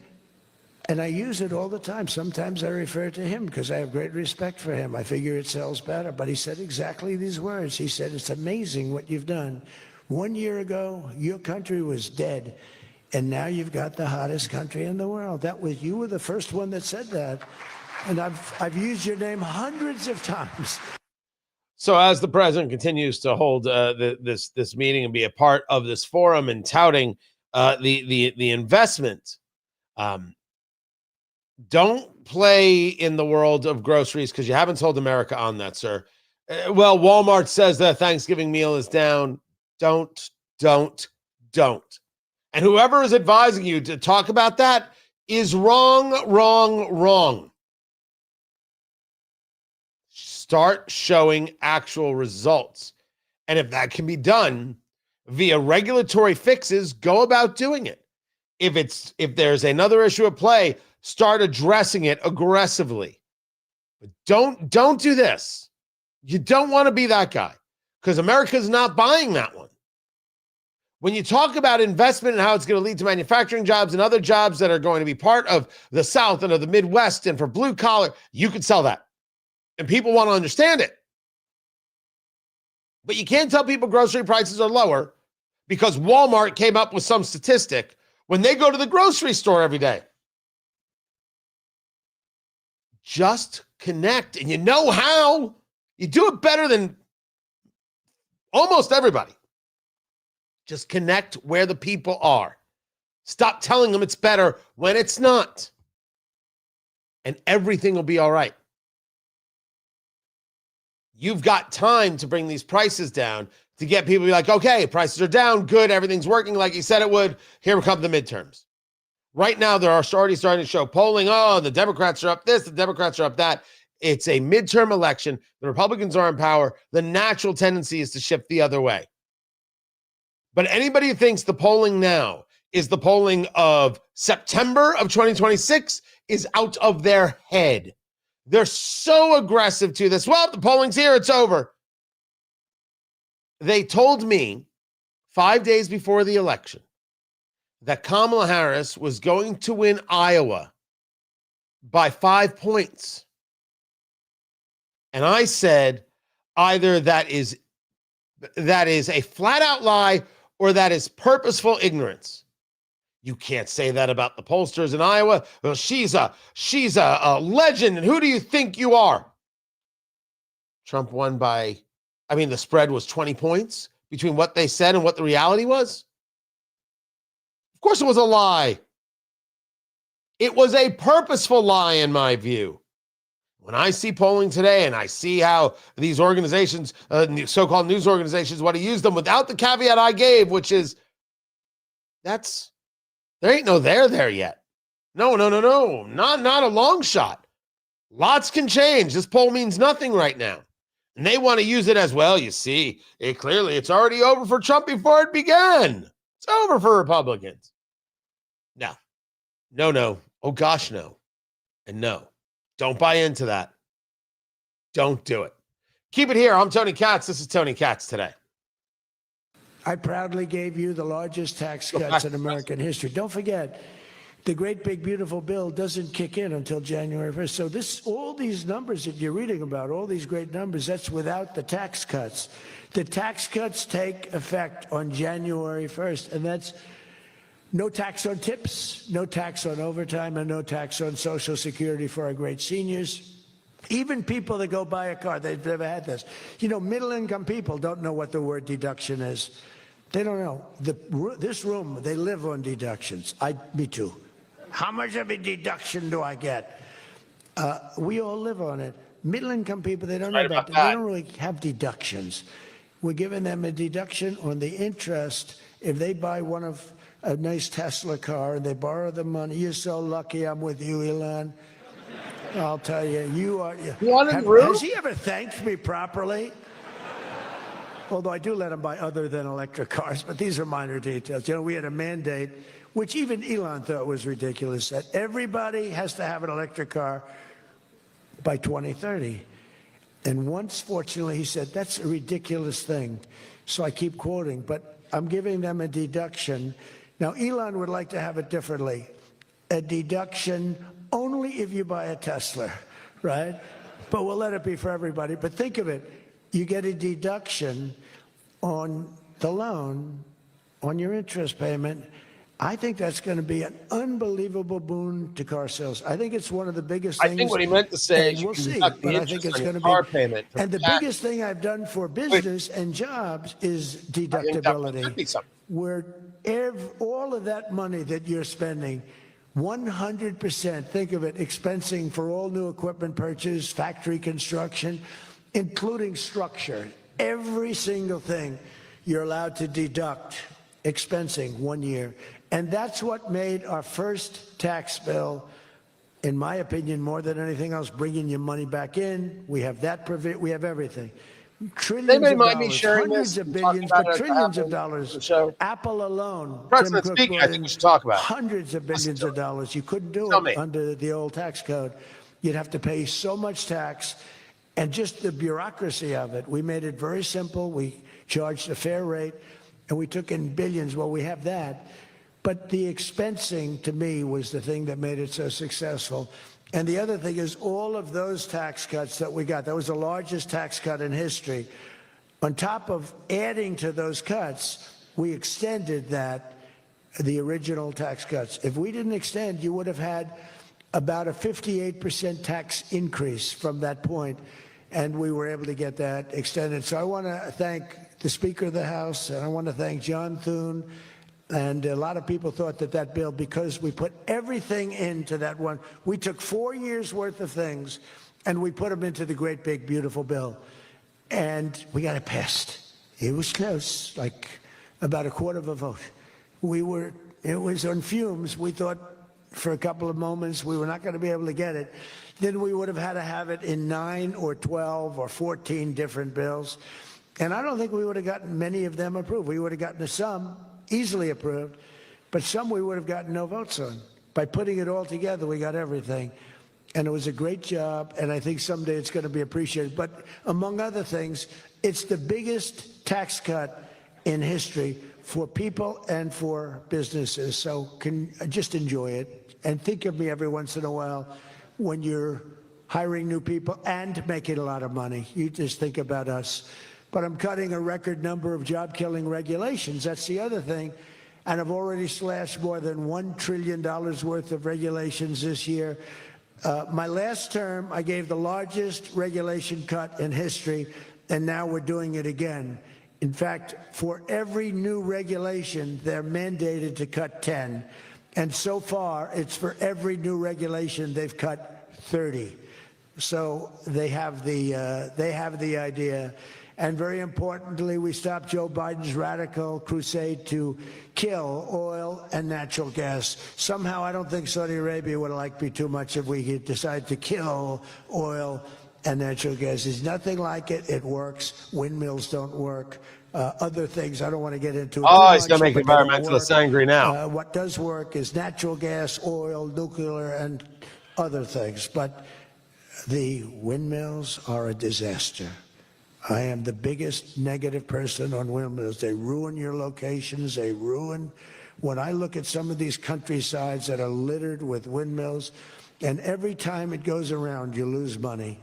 and I use it all the time. Sometimes I refer to him because I have great respect for him. I figure it sells better. But he said exactly these words. He said, it's amazing what you've done. 1 year ago, your country was dead. And now you've got the hottest country in the world. You were the first one that said that. And I've used your name hundreds of times. So as the president continues to hold this meeting and be a part of this forum and touting the investment, don't play in the world of groceries because you haven't told America on that, sir. Well, Walmart says that Thanksgiving meal is down. Don't. And whoever is advising you to talk about that is wrong. Start showing actual results. And if that can be done via regulatory fixes, go about doing it. If there's another issue at play, start addressing it aggressively. But don't do this. You don't want to be that guy because America's not buying that one. When you talk about investment and how it's going to lead to manufacturing jobs and other jobs that are going to be part of the South and of the Midwest and for blue collar, you could sell that. And people want to understand it. But you can't tell people grocery prices are lower because Walmart came up with some statistic when they go to the grocery store every day. Just connect, and you know how. You do it better than almost everybody. Just connect where the people are. Stop telling them it's better when it's not. And everything will be all right. You've got time to bring these prices down to get people to be like, okay, prices are down, good, everything's working like you said it would. Here come the midterms. Right now, there are already starting to show polling. Oh, the Democrats are up this, the Democrats are up that. It's a midterm election. The Republicans are in power. The natural tendency is to shift the other way. But anybody who thinks the polling now is the polling of September of 2026 is out of their head. They're so aggressive to this. Well, the polling's here, it's over. They told me 5 days before the election that Kamala Harris was going to win Iowa by 5 points. And I said, either that is a flat out lie or that is purposeful ignorance. You can't say that about the pollsters in Iowa. Well, she's a legend. And who do you think you are? Trump won by, the spread was 20 points between what they said and what the reality was. Of course it was a lie. It was a purposeful lie in my view. When I see polling today and I see how these organizations, so-called news organizations, want to use them without the caveat I gave, which is there ain't no there yet. No, not a long shot. Lots can change. This poll means nothing right now. And they want to use it as, well, you see, it's already over for Trump before it began. It's over for Republicans. No. Oh, gosh, no. And no. Don't buy into that. Don't do it. Keep it here. I'm Tony Katz. This is Tony Katz Today. I proudly gave you the largest tax cuts in American history. Don't forget, the great big beautiful bill doesn't kick in until January 1st. So all these numbers that you're reading about, all these great numbers, that's without the tax cuts. The tax cuts take effect on January 1st, and that's no tax on tips, no tax on overtime, and no tax on Social Security for our great seniors. Even people that go buy a car, they've never had this. Middle-income people don't know what the word deduction is. They don't know. This room, they live on deductions. Me too. How much of a deduction do I get? We all live on it. Middle-income people, they don't know about that. They don't really have deductions. We're giving them a deduction on the interest if they buy a nice Tesla car and they borrow the money. You're so lucky I'm with you, Elon. I'll tell you, you are. Has he ever thanked me properly? Although I do let him buy other than electric cars, but these are minor details. You know, we had a mandate, which even Elon thought was ridiculous, that everybody has to have an electric car by 2030. And once, fortunately, he said, that's a ridiculous thing. So I keep quoting, but I'm giving them a deduction. Now, Elon would like to have it differently. A deduction only if you buy a Tesla, right? But we'll let it be for everybody. But think of it. You get a deduction on the loan, on your interest payment. I think that's going to be an unbelievable boon to car sales. I think it's one of the biggest things. I think what he meant to say is we'll see, but I think it's going to be payment. And the biggest thing I've done for business and jobs is deductibility. Where all of that money that you're spending, 100%, think of it, expensing for all new equipment purchase, factory construction, including structure. Every single thing you're allowed to deduct expensing 1 year. And that's what made our first tax bill, in my opinion, more than anything else, bringing your money back in. We have that we have everything. Trillions of dollars, hundreds of billions, but trillions of dollars. Apple alone, President speaking, I think we should talk about hundreds of billions of dollars. You couldn't do it under the old tax code. You'd have to pay so much tax. And just the bureaucracy of it, we made it very simple. We charged a fair rate, and we took in billions. Well, we have that. But the expensing, to me, was the thing that made it so successful. And the other thing is all of those tax cuts that we got, that was the largest tax cut in history. On top of adding to those cuts, we extended the original tax cuts. If we didn't extend, you would have had about a 58% tax increase from that point. And we were able to get that extended. So I want to thank the Speaker of the House, and I want to thank John Thune. And a lot of people thought that bill, because we put everything into that one, we took 4 years worth of things and we put them into the great big beautiful bill. And we got it passed. It was close, like about a quarter of a vote. It was on fumes. We thought for a couple of moments we were not going to be able to get it. Then we would have had to have it in 9 or 12 or 14 different bills. And I don't think we would have gotten many of them approved. We would have gotten some easily approved, but some we would have gotten no votes on. By putting it all together, we got everything. And it was a great job, and I think someday it's going to be appreciated. But among other things, it's the biggest tax cut in history for people and for businesses. So just enjoy it, and think of me every once in a while when you're hiring new people and making a lot of money. You just think about us. But I'm cutting a record number of job-killing regulations. That's the other thing. And I've already slashed more than $1 trillion worth of regulations this year. My last term, I gave the largest regulation cut in history, and now we're doing it again. In fact, for every new regulation, they're mandated to cut 10. And so far, it's for every new regulation, they've cut 30. So they have the idea. And very importantly, we stopped Joe Biden's radical crusade to kill oil and natural gas. Somehow, I don't think Saudi Arabia would like me too much if we decided to kill oil and natural gas. There's nothing like it. It works. Windmills don't work. Other things I don't want to get into. Oh, he's going to make environmentalists angry now. What does work is natural gas, oil, nuclear, and other things. But the windmills are a disaster. I am the biggest negative person on windmills. They ruin your locations. They ruin. When I look at some of these countrysides that are littered with windmills, and every time it goes around, you lose money.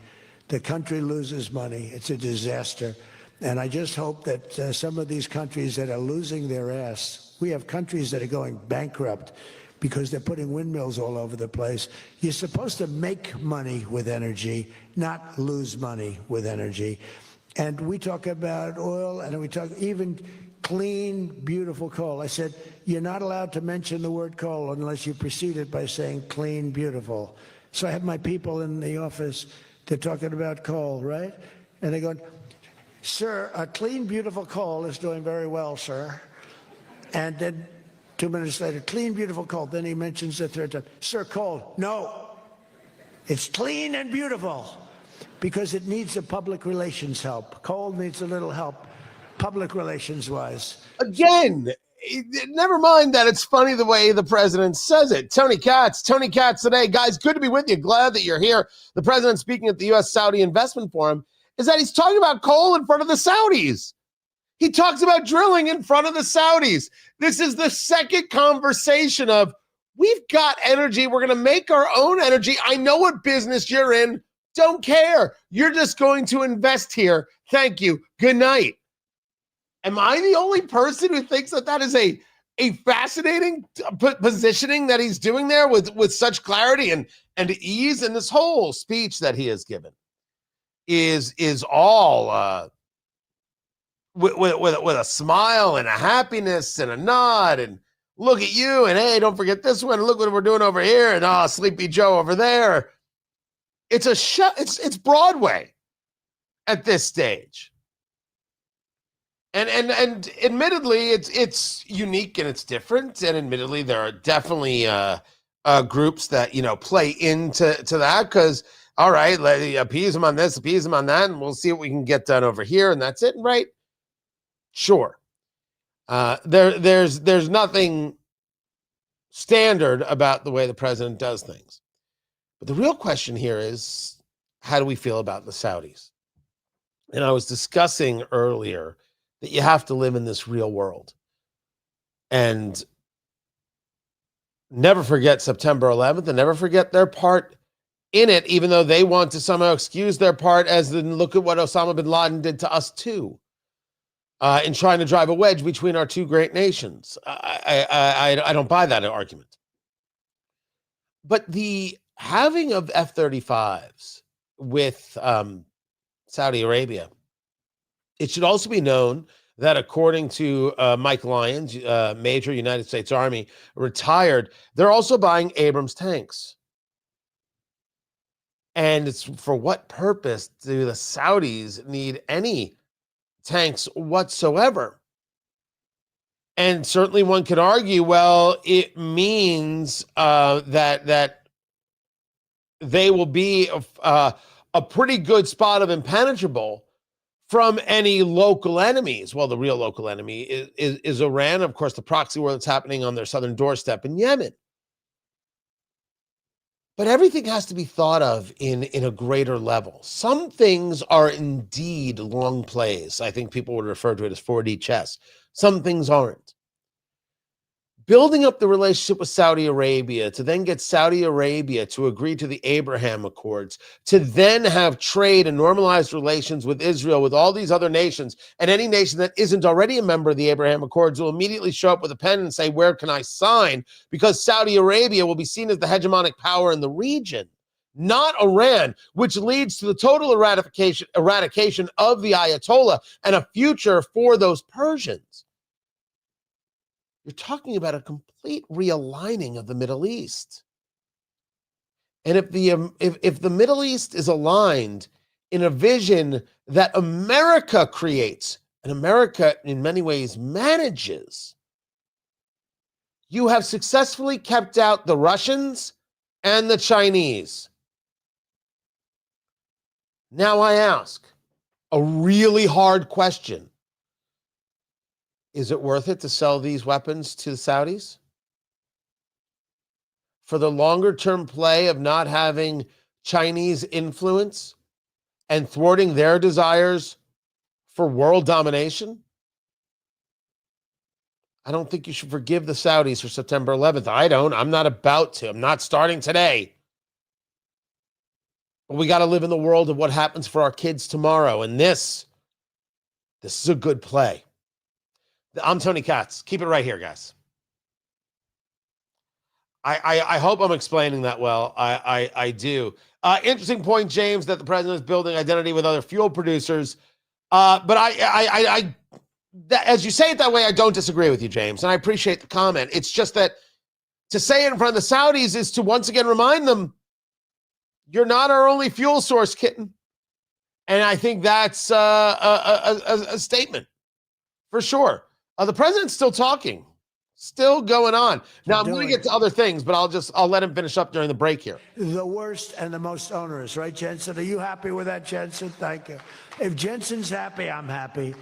The country loses money. It's a disaster. And I just hope that some of these countries that are losing their ass, we have countries that are going bankrupt because they're putting windmills all over the place. You're supposed to make money with energy, not lose money with energy. And we talk about oil, and we talk even clean, beautiful coal. I said, you're not allowed to mention the word coal unless you precede it by saying clean, beautiful. So I have my people in the office, they're talking about coal, right? And they go, sir, a clean, beautiful coal is doing very well, sir. And then 2 minutes later, clean, beautiful coal. Then he mentions the third time, sir, coal. No, it's clean and beautiful because it needs a public relations help. Coal needs a little help, public relations wise. Again, never mind that it's funny the way the president says it. Tony Katz today. Guys, good to be with you. Glad that you're here. The president speaking at the U.S. Saudi Investment Forum is that he's talking about coal in front of the Saudis. He talks about drilling in front of the Saudis. This is the second conversation of, we've got energy. We're going to make our own energy. I know what business you're in. Don't care. You're just going to invest here. Thank you. Good night. Am I the only person who thinks that that is a fascinating positioning that he's doing there with such clarity and ease? And this whole speech that he has given is all with a smile and a happiness and a nod and look at you and hey, don't forget this one. Look what we're doing over here and Sleepy Joe over there. It's a show. It's Broadway at this stage. And admittedly, it's unique and it's different. And admittedly, there are definitely groups that play into that because all right, let appease them on this, appease them on that, and we'll see what we can get done over here, and that's it, right? Sure. There's nothing standard about the way the president does things. But the real question here is, how do we feel about the Saudis? And I was discussing earlier that you have to live in this real world. And never forget September 11th and never forget their part in it, even though they want to somehow excuse their part as in look at what Osama bin Laden did to us too. In trying to drive a wedge between our two great nations. I don't buy that argument. But the having of F-35s with Saudi Arabia, it should also be known that according to Mike Lyons, Major United States Army, retired, they're also buying Abrams tanks. And it's for what purpose do the Saudis need any tanks whatsoever? And certainly one could argue, well, it means that they will be a pretty good spot of impenetrable from any local enemies. Well, the real local enemy is Iran, of course, the proxy war that's happening on their southern doorstep in Yemen. But everything has to be thought of in a greater level. Some things are indeed long plays. I think people would refer to it as 4D chess. Some things aren't. Building up the relationship with Saudi Arabia to then get Saudi Arabia to agree to the Abraham Accords, to then have trade and normalized relations with Israel, with all these other nations, and any nation that isn't already a member of the Abraham Accords will immediately show up with a pen and say, where can I sign? Because Saudi Arabia will be seen as the hegemonic power in the region, not Iran, which leads to the total eradication of the Ayatollah and a future for those Persians. You're talking about a complete realigning of the Middle East. And if the Middle East is aligned in a vision that America creates, and America in many ways manages, you have successfully kept out the Russians and the Chinese. Now I ask a really hard question. Is it worth it to sell these weapons to the Saudis? For the longer term play of not having Chinese influence and thwarting their desires for world domination? I don't think you should forgive the Saudis for September 11th. I don't. I'm not about to. I'm not starting today. But we got to live in the world of what happens for our kids tomorrow. And this is a good play. I'm Tony Katz. Keep it right here, guys. I hope I'm explaining that well. I do. Interesting point, James, that the president is building identity with other fuel producers. But as you say it that way, I don't disagree with you, James, and I appreciate the comment. It's just that to say it in front of the Saudis is to once again remind them, you're not our only fuel source, kitten. And I think that's a statement for sure. The president's still talking, still going on. Now, I'm going to get to other things, but I'll let him finish up during the break here. The worst and the most onerous, right, Jensen? Are you happy with that, Jensen? Thank you. If Jensen's happy, I'm happy.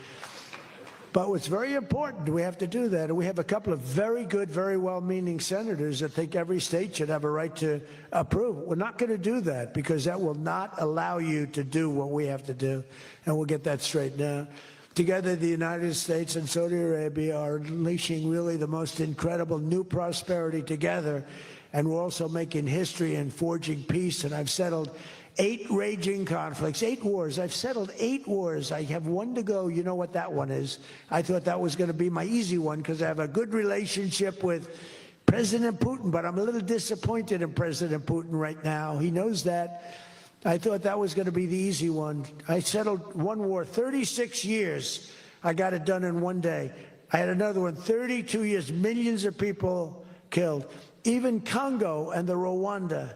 But what's very important, we have to do that. And we have a couple of very good, very well-meaning senators that think every state should have a right to approve. We're not going to do that because that will not allow you to do what we have to do. And we'll get that straightened out. Together, the United States and Saudi Arabia are unleashing really the most incredible new prosperity together. And we're also making history and forging peace. And I've settled 8 raging conflicts, 8 wars. I've settled 8 wars. I have 1 to go. You know what that one is. I thought that was going to be my easy one because I have a good relationship with President Putin, but I'm a little disappointed in President Putin right now. He knows that. I thought that was going to be the easy one. I settled 1 war, 36 years. I got it done in 1 day. I had another one, 32 years, millions of people killed. Even Congo and the Rwanda,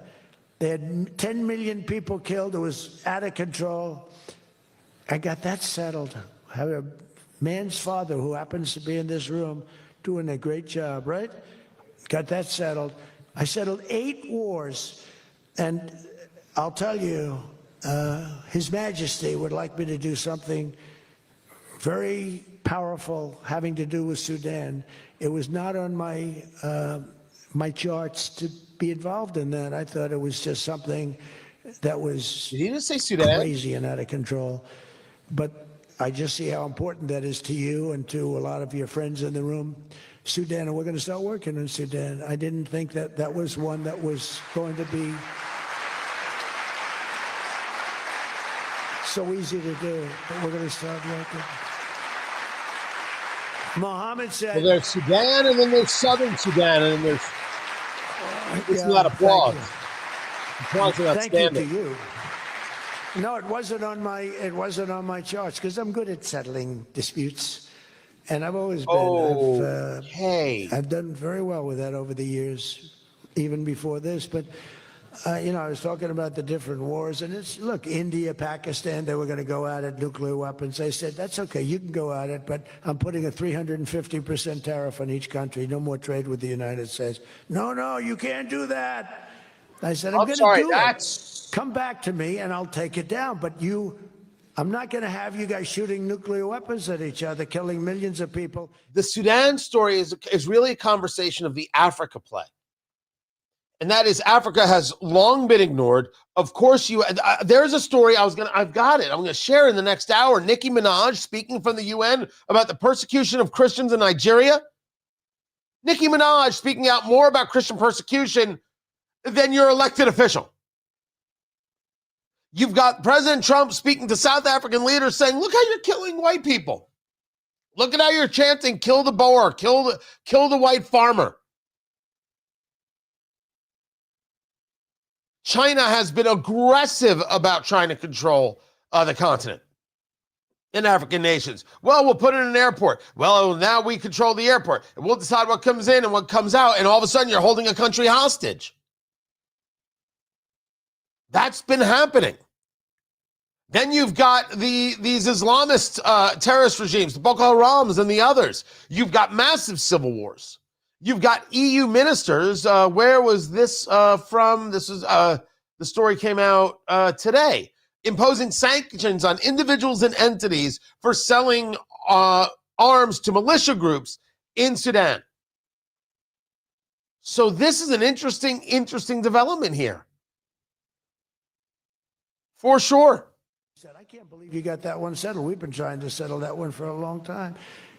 they had 10 million people killed. It was out of control. I got that settled. I have a man's father who happens to be in this room doing a great job, right? Got that settled. I settled 8 wars. And I'll tell you, His Majesty would like me to do something very powerful having to do with Sudan. It was not on my my charts to be involved in that. I thought it was just something that was Did you just say Sudan? Crazy and out of control. But I just see how important that is to you and to a lot of your friends in the room. Sudan, and we're going to start working in Sudan. I didn't think that that was one that was going to be so easy to do, but we're going to start working. Mohammed said... Well, there's Sudan, and then there's Southern Sudan, and then there's a lot of applause. Applause are outstanding. Thank you to you. No, it wasn't on my charts because I'm good at settling disputes, and I've always been. I've done very well with that over the years, even before this. But you know, I was talking about the different wars, and it's, look, India, Pakistan, they were going to go at it, nuclear weapons. I said, that's okay, you can go at it, but I'm putting a 350% tariff on each country, no more trade with the United States. No, you can't do that. I said, I'm going to do it. Come back to me, and I'll take it down, but I'm not going to have you guys shooting nuclear weapons at each other, killing millions of people. The Sudan story is really a conversation of the Africa play. And that is, Africa has long been ignored. Of course, there's a story I've got it. I'm going to share in the next hour. Nicki Minaj speaking from the UN about the persecution of Christians in Nigeria. Nicki Minaj speaking out more about Christian persecution than your elected official. You've got President Trump speaking to South African leaders saying, look how you're killing white people. Look at how you're chanting, kill the Boer, kill the white farmer. China has been aggressive about trying to control the continent in African nations. Well, we'll put it in an airport. Well, now we control the airport. And we'll decide what comes in and what comes out. And all of a sudden, you're holding a country hostage. That's been happening. Then you've got these Islamist terrorist regimes, the Boko Harams and the others. You've got massive civil wars. You've got EU ministers. Where was this from? This is the story came out today, imposing sanctions on individuals and entities for selling arms to militia groups in Sudan. So this is an interesting development here, for sure. I can't believe you got that one settled. We've been trying to settle that one for a long time.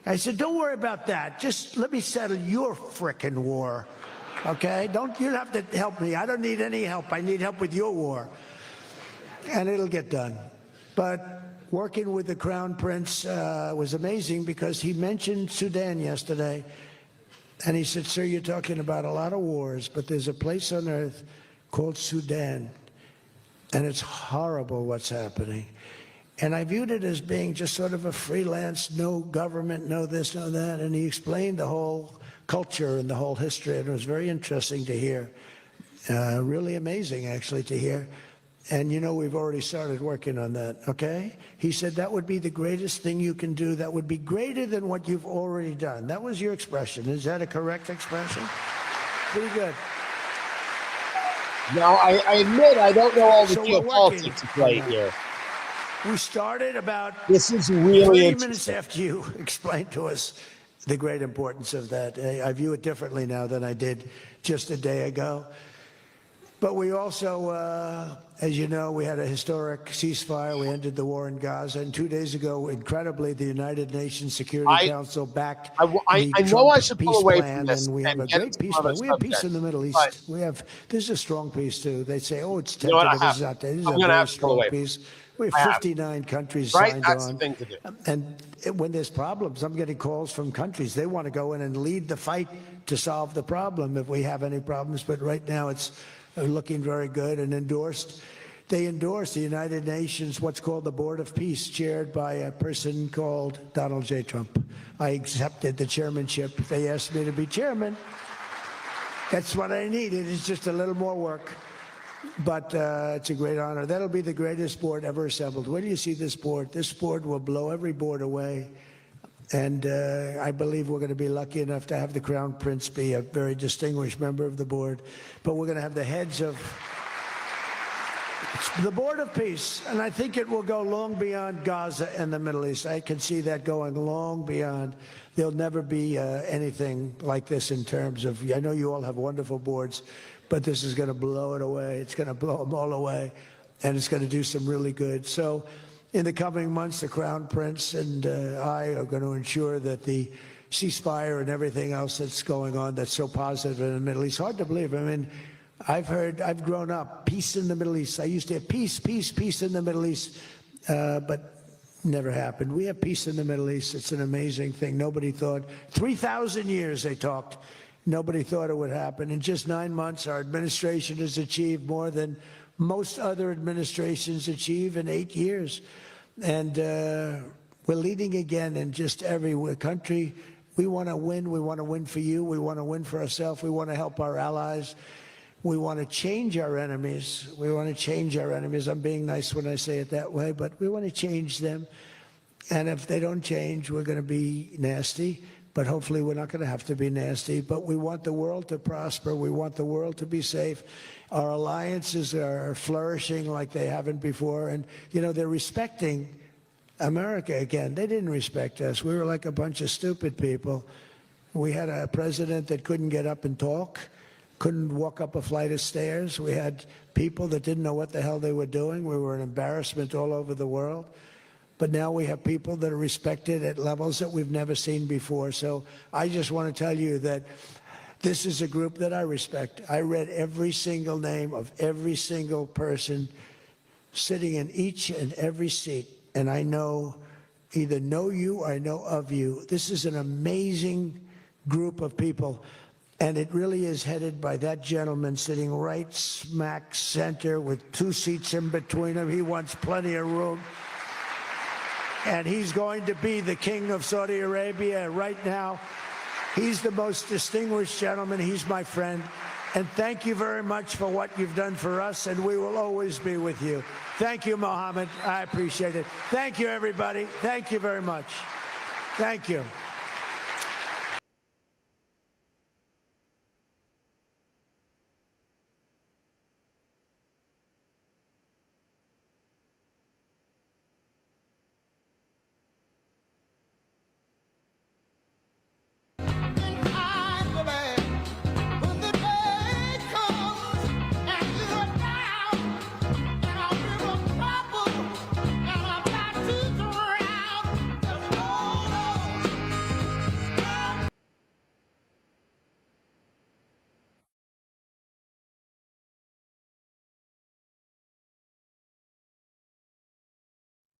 I said, don't worry about that. Just let me settle your frickin' war, okay? You don't have to help me. I don't need any help. I need help with your war. And it'll get done. But working with the Crown Prince was amazing because he mentioned Sudan yesterday. And he said, sir, you're talking about a lot of wars, but there's a place on earth called Sudan. And it's horrible what's happening. And I viewed it as being just sort of a freelance, no government, no this, no that. And he explained the whole culture and the whole history. And it was very interesting to hear. Really amazing, actually, to hear. And you know, we've already started working on that, okay? He said that would be the greatest thing you can do. That would be greater than what you've already done. That was your expression. Is that a correct expression? Pretty good. Now, I admit I don't know all the geopolitics at play here. We started about this is really 30 minutes after you explained to us the great importance of that. I view it differently now than I did just a day ago. But we also, as you know, we had a historic ceasefire. We ended the war in Gaza. And 2 days ago, incredibly, the United Nations Security Council backed I know I should pull away from this, and we have a great peace plan. We have peace in the Middle East. This is a strong peace, too. They say, oh, it's tentative. This is not. This is a very strong peace. We have 59 countries signed on. The thing to do. And when there's problems, I'm getting calls from countries. They want to go in and lead the fight to solve the problem if we have any problems. But right now, it's looking very good and endorsed. They endorsed the United Nations, what's called the Board of Peace, chaired by a person called Donald J. Trump. I accepted the chairmanship. They asked me to be chairman. That's what I needed. It's just a little more work. But it's a great honor. That'll be the greatest board ever assembled. Where do you see this board? This board will blow every board away. And I believe we're going to be lucky enough to have the Crown Prince be a very distinguished member of the board. But we're going to have the heads of the Board of Peace. And I think it will go long beyond Gaza and the Middle East. I can see that going long beyond. There'll never be anything like this in terms of, I know you all have wonderful boards, but this is going to blow it away. It's going to blow them all away. And it's going to do some really good. So in the coming months, the Crown Prince and I are going to ensure that the ceasefire and everything else that's going on that's so positive in the Middle East. Hard to believe. I mean, I've grown up, peace in the Middle East. I used to have peace in the Middle East, but never happened. We have peace in the Middle East. It's an amazing thing. Nobody thought, 3,000 years they talked. Nobody thought it would happen. In just 9 months, our administration has achieved more than most other administrations achieve in 8 years. And we're leading again in just every country. We want to win. We want to win for you. We want to win for ourselves. We want to help our allies. We want to change our enemies. We want to change our enemies. I'm being nice when I say it that way, but we want to change them. And if they don't change, we're going to be nasty. But hopefully we're not going to have to be nasty. But we want the world to prosper. We want the world to be safe. Our alliances are flourishing like they haven't before. And, you know, they're respecting America again. They didn't respect us. We were like a bunch of stupid people. We had a president that couldn't get up and talk, couldn't walk up a flight of stairs. We had people that didn't know what the hell they were doing. We were an embarrassment all over the world. But now we have people that are respected at levels that we've never seen before. So I just want to tell you that this is a group that I respect. I read every single name of every single person sitting in each and every seat. And I either know you or I know of you. This is an amazing group of people. And it really is headed by that gentleman sitting right smack center with 2 seats in between him. He wants plenty of room. And he's going to be the king of Saudi Arabia right now. He's the most distinguished gentleman. He's my friend. And thank you very much for what you've done for us, and we will always be with you. Thank you, Mohammed. I appreciate it. Thank you, everybody. Thank you very much. Thank you.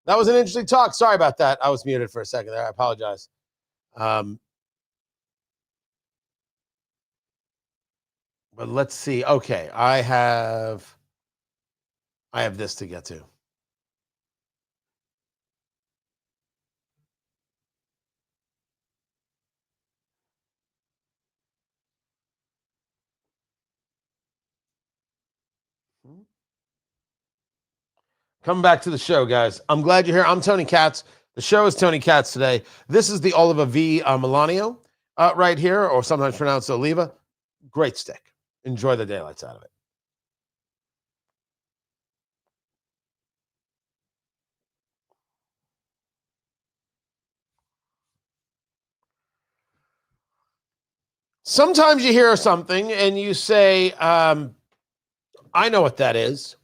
That was an interesting talk. Sorry about that. I was muted for a second there. I apologize. But let's see. Okay, I have this to get to. Coming back to the show, guys. I'm glad you're here. I'm Tony Katz. The show is Tony Katz today. This is the Oliva V. Milanio right here, or sometimes pronounced Oliva. Great stick. Enjoy the daylights out of it. Sometimes you hear something and you say, I know what that is.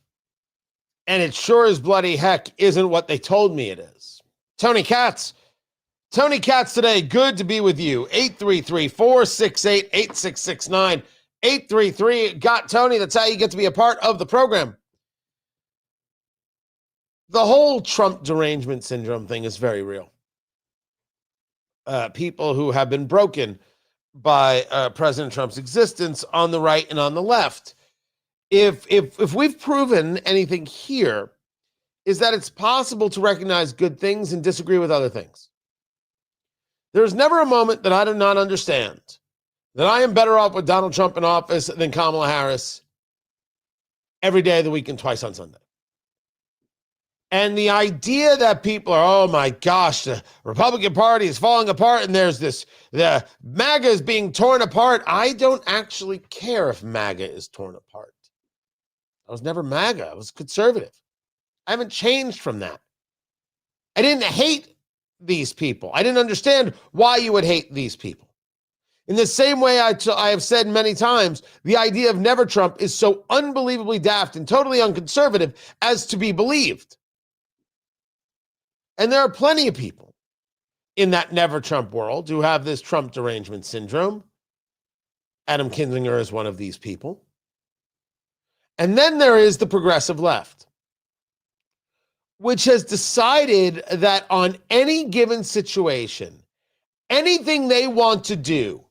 And it sure as bloody heck isn't what they told me it is. Tony Katz. Tony Katz today. Good to be with you. 833-468-8669. 833 got Tony. That's how you get to be a part of the program. The whole Trump derangement syndrome thing is very real. People who have been broken by President Trump's existence on the right and on the left. If we've proven anything here, is that it's possible to recognize good things and disagree with other things. There's never a moment that I do not understand that I am better off with Donald Trump in office than Kamala Harris every day of the week and twice on Sunday. And the idea that people are, oh my gosh, the Republican Party is falling apart and there's the MAGA is being torn apart. I don't actually care if MAGA is torn apart. I was never MAGA. I was conservative. I haven't changed from that. I didn't hate these people. I didn't understand why you would hate these people. In the same way I have said many times, the idea of never Trump is so unbelievably daft and totally unconservative as to be believed. And there are plenty of people in that never Trump world who have this Trump derangement syndrome. Adam Kinzinger is one of these people. And then there is the progressive left, which has decided that on any given situation, anything they want to do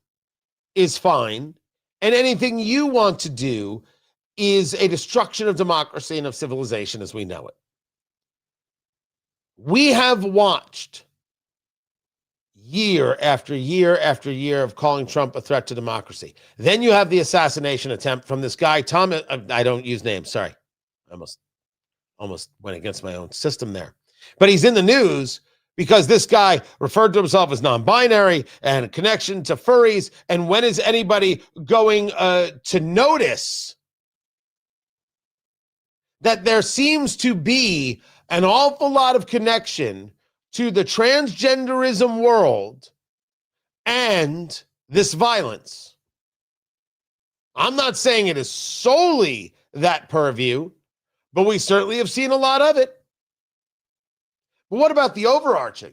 is fine, and anything you want to do is a destruction of democracy and of civilization as we know it. We have watched year after year after year of calling Trump a threat to democracy. Then you have the assassination attempt from this guy, Tom, I don't use names, sorry. I almost went against my own system there. But he's in the news because this guy referred to himself as non-binary and a connection to furries. And when is anybody going to notice that there seems to be an awful lot of connection to the transgenderism world and this violence? I'm not saying it is solely that purview, but we certainly have seen a lot of it. But what about the overarching?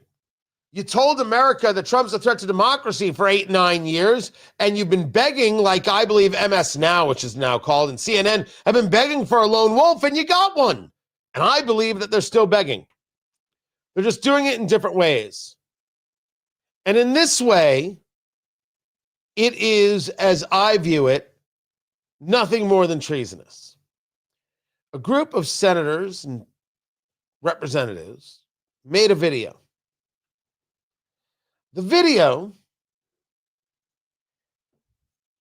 You told America that Trump's a threat to democracy for 8-9 years, and you've been begging, like I believe MS Now, which is now called, and CNN, have been begging for a lone wolf, and you got one. And I believe that they're still begging. They're just doing it in different ways. And in this way, it is, as I view it, nothing more than treasonous. A group of senators and representatives made a video. The video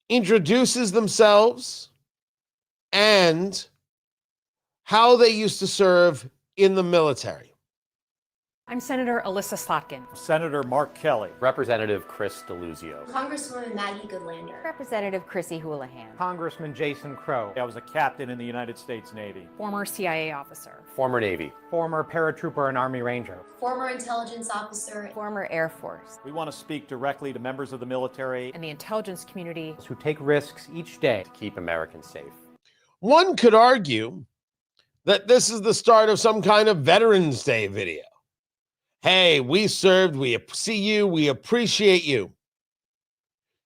introduces themselves and how they used to serve in the military. I'm Senator Alyssa Slotkin. Senator Mark Kelly. Representative Chris DeLuzio. Congresswoman Maggie Goodlander. Representative Chrissy Houlihan. Congressman Jason Crow. I was a captain in the United States Navy. Former CIA officer. Former Navy. Former paratrooper and Army Ranger. Former intelligence officer. Former Air Force. We want to speak directly to members of the military And the intelligence community. Who take risks each day to keep Americans safe. One could argue that this is the start of some kind of Veterans Day video. Hey, we served, we see you, we appreciate you.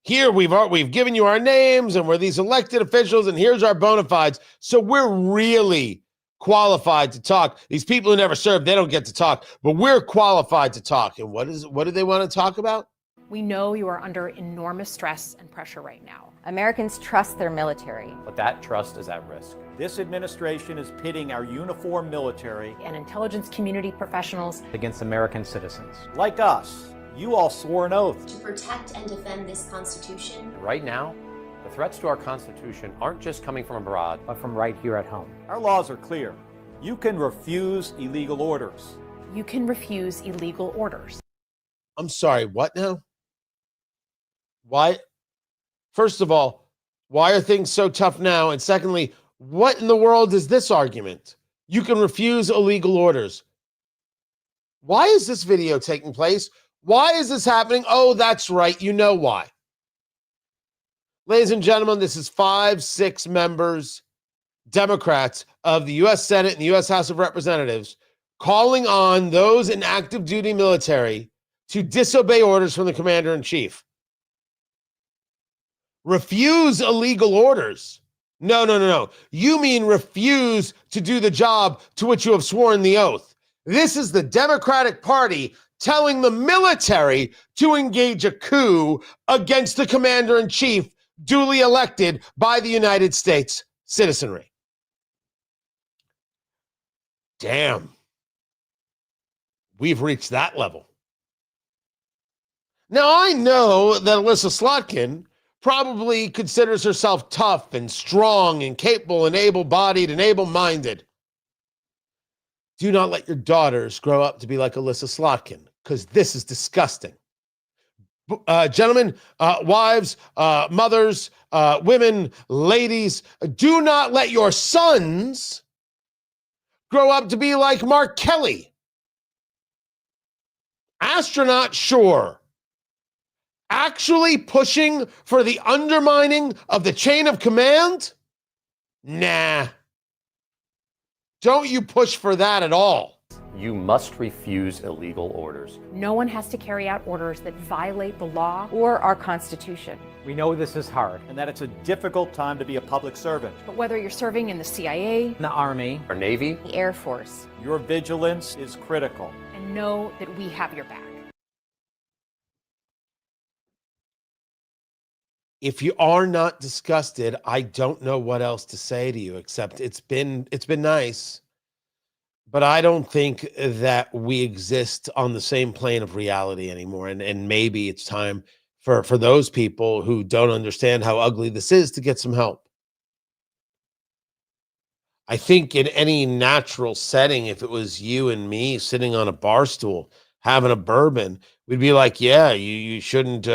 Here we've given you our names and we're these elected officials and here's our bona fides. So we're really qualified to talk. These people who never served, they don't get to talk, but we're qualified to talk. And what do they want to talk about? We know you are under enormous stress and pressure right now. Americans trust their military. But that trust is at risk. This administration is pitting our uniformed military And intelligence community professionals Against American citizens. like us. You all swore an oath. To protect and defend this Constitution. And right now, the threats to our Constitution aren't just coming from abroad, but from right here at home. Our laws are clear. You can refuse illegal orders. You can refuse illegal orders. I'm sorry, what now? Why? First of all, why are things so tough now? And secondly, what in the world is this argument? You can refuse illegal orders. Why is this video taking place? Why is this happening? Oh, that's right. You know why. Ladies and gentlemen, this is 5-6 members, Democrats of the U.S. Senate and the U.S. House of Representatives, calling on those in active duty military to disobey orders from the commander-in-chief. Refuse illegal orders. No. You mean refuse to do the job to which you have sworn the oath. This is the Democratic Party telling the military to engage a coup against the commander-in-chief duly elected by the United States citizenry. Damn. We've reached that level. Now, I know that Alyssa Slotkin probably considers herself tough and strong and capable and able-bodied and able-minded. Do not let your daughters grow up to be like Alyssa Slotkin, because this is disgusting. Gentlemen, wives, mothers, women, ladies, do not let your sons grow up to be like Mark Kelly. Astronaut, sure. Actually pushing for the undermining of the chain of command? Nah. Don't you push for that at all. You must refuse illegal orders. No one has to carry out orders that violate the law. Or our Constitution. We know this is hard and that it's a difficult time to be a public servant. But whether you're serving in the CIA, The Army, or Navy, The Air Force. Your vigilance is critical. and know that we have your back. If you are not disgusted, I don't know what else to say to you, except it's been nice. But I don't think that we exist on the same plane of reality anymore. And maybe it's time for those people who don't understand how ugly this is to get some help. I think in any natural setting, if it was you and me sitting on a bar stool having a bourbon, we'd be like, yeah, you shouldn't,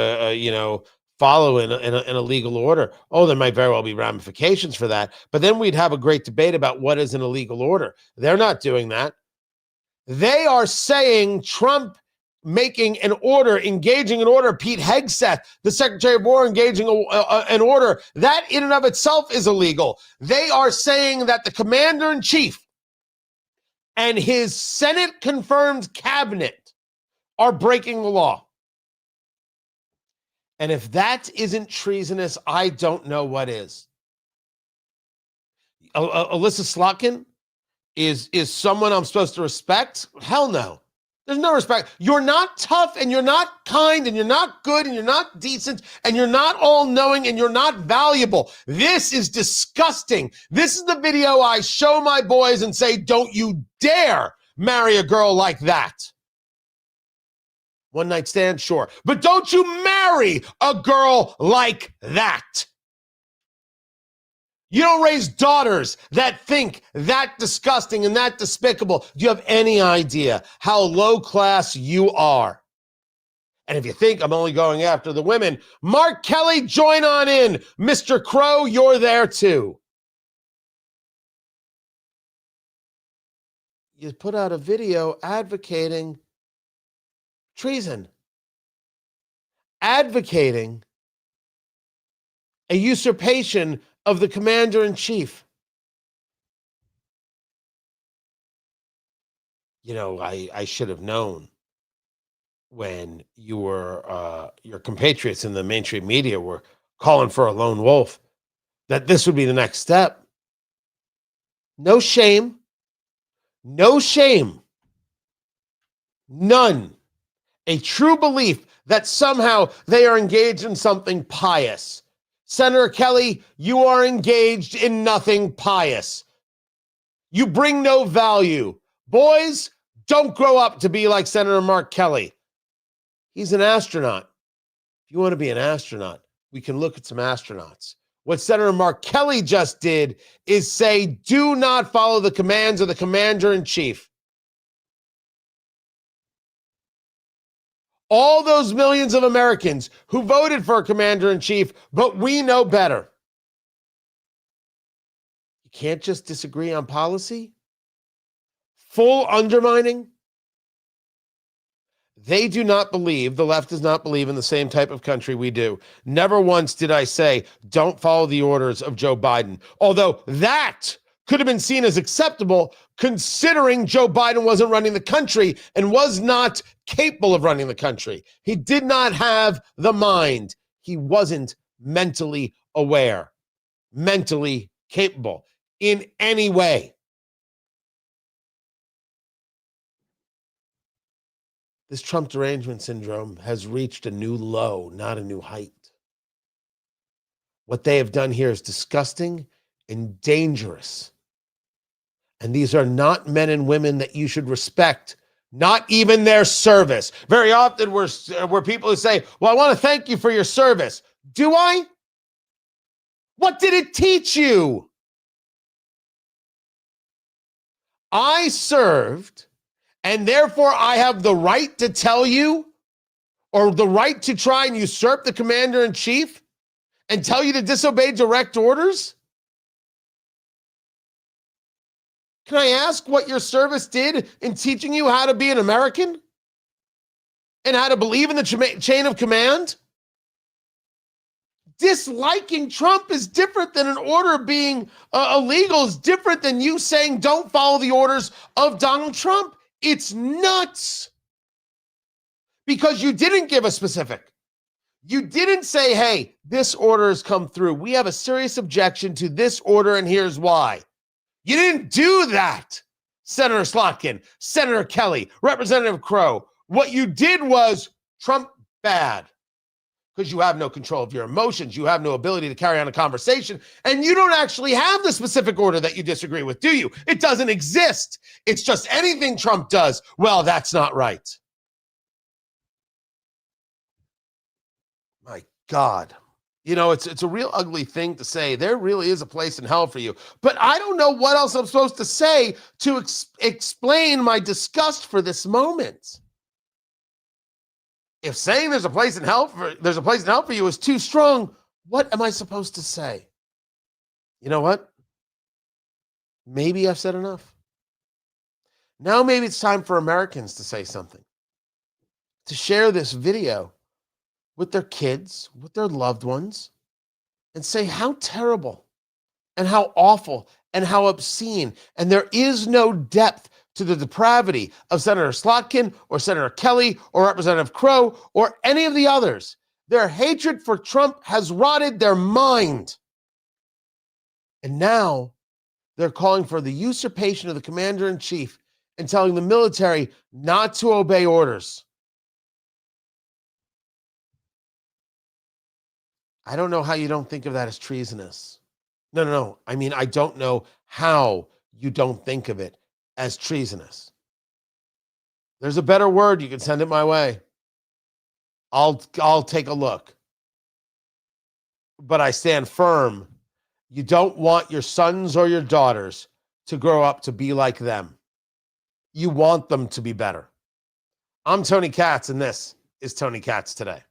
follow in a legal order. Oh, there might very well be ramifications for that. But then we'd have a great debate about what is an illegal order. They're not doing that. They are saying Trump making an order, engaging an order, Pete Hegseth, the Secretary of War, engaging an order, that in and of itself is illegal. They are saying that the commander-in-chief and his Senate-confirmed cabinet are breaking the law. And if that isn't treasonous, I don't know what is. Alyssa Slotkin is someone I'm supposed to respect? Hell no. There's no respect. You're not tough, and you're not kind, and you're not good, and you're not decent, and you're not all-knowing, and you're not valuable. This is disgusting. This is the video I show my boys and say, don't you dare marry a girl like that. One night stand, sure. But don't you marry a girl like that. You don't raise daughters that think that disgusting and that despicable. Do you have any idea how low class you are? And if you think I'm only going after the women, Mark Kelly, join on in. Mr. Crow, you're there too. You put out a video advocating treason, advocating a usurpation of the commander-in-chief. You know, I should have known when you were, your compatriots in the mainstream media were calling for a lone wolf, that this would be the next step. No shame. No shame. None. A true belief that somehow they are engaged in something pious. Senator Kelly, you are engaged in nothing pious. You bring no value. Boys, don't grow up to be like Senator Mark Kelly. He's an astronaut. If you want to be an astronaut, we can look at some astronauts. What Senator Mark Kelly just did is say, do not follow the commands of the commander-in-chief. All those millions of Americans who voted for a commander-in-chief, but we know better. You can't just disagree on policy. Full undermining. They do not believe, the left does not believe in the same type of country we do. Never once did I say, don't follow the orders of Joe Biden. Although that could have been seen as acceptable considering Joe Biden wasn't running the country and was not capable of running the country. He did not have the mind. He wasn't mentally aware, mentally capable in any way. This Trump derangement syndrome has reached a new low, not a new height. What they have done here is disgusting and dangerous. And these are not men and women that you should respect, not even their service. Very often we're people who say, well, I want to thank you for your service. Do I? What did it teach you? I served, and therefore I have the right to tell you, or the right to try and usurp the commander-in-chief and tell you to disobey direct orders? Can I ask what your service did in teaching you how to be an American and how to believe in the chain of command? Disliking Trump is different than an order being illegal, is different than you saying don't follow the orders of Donald Trump. It's nuts. Because you didn't give a specific. You didn't say, hey, this order has come through. We have a serious objection to this order, and here's why. You didn't do that, Senator Slotkin, Senator Kelly, Representative Crow. What you did was Trump bad. Because you have no control of your emotions. You have no ability to carry on a conversation. And you don't actually have the specific order that you disagree with, do you? It doesn't exist. It's just anything Trump does. Well, that's not right. My God. You know, it's a real ugly thing to say. There really is a place in hell for you. But I don't know what else I'm supposed to say to explain my disgust for this moment. If saying there's a place in hell for you is too strong, what am I supposed to say? You know what? Maybe I've said enough. Now maybe it's time for Americans to say something, to share this video with their kids, with their loved ones, and say how terrible and how awful and how obscene. And there is no depth to the depravity of Senator Slotkin or Senator Kelly or Representative Crow or any of the others. Their hatred for Trump has rotted their mind. And now they're calling for the usurpation of the commander-in-chief and telling the military not to obey orders. I don't know how you don't think of that as treasonous. No. I mean, I don't know how you don't think of it as treasonous. There's a better word. You can send it my way. I'll take a look. But I stand firm. You don't want your sons or your daughters to grow up to be like them. You want them to be better. I'm Tony Katz, and this is Tony Katz Today.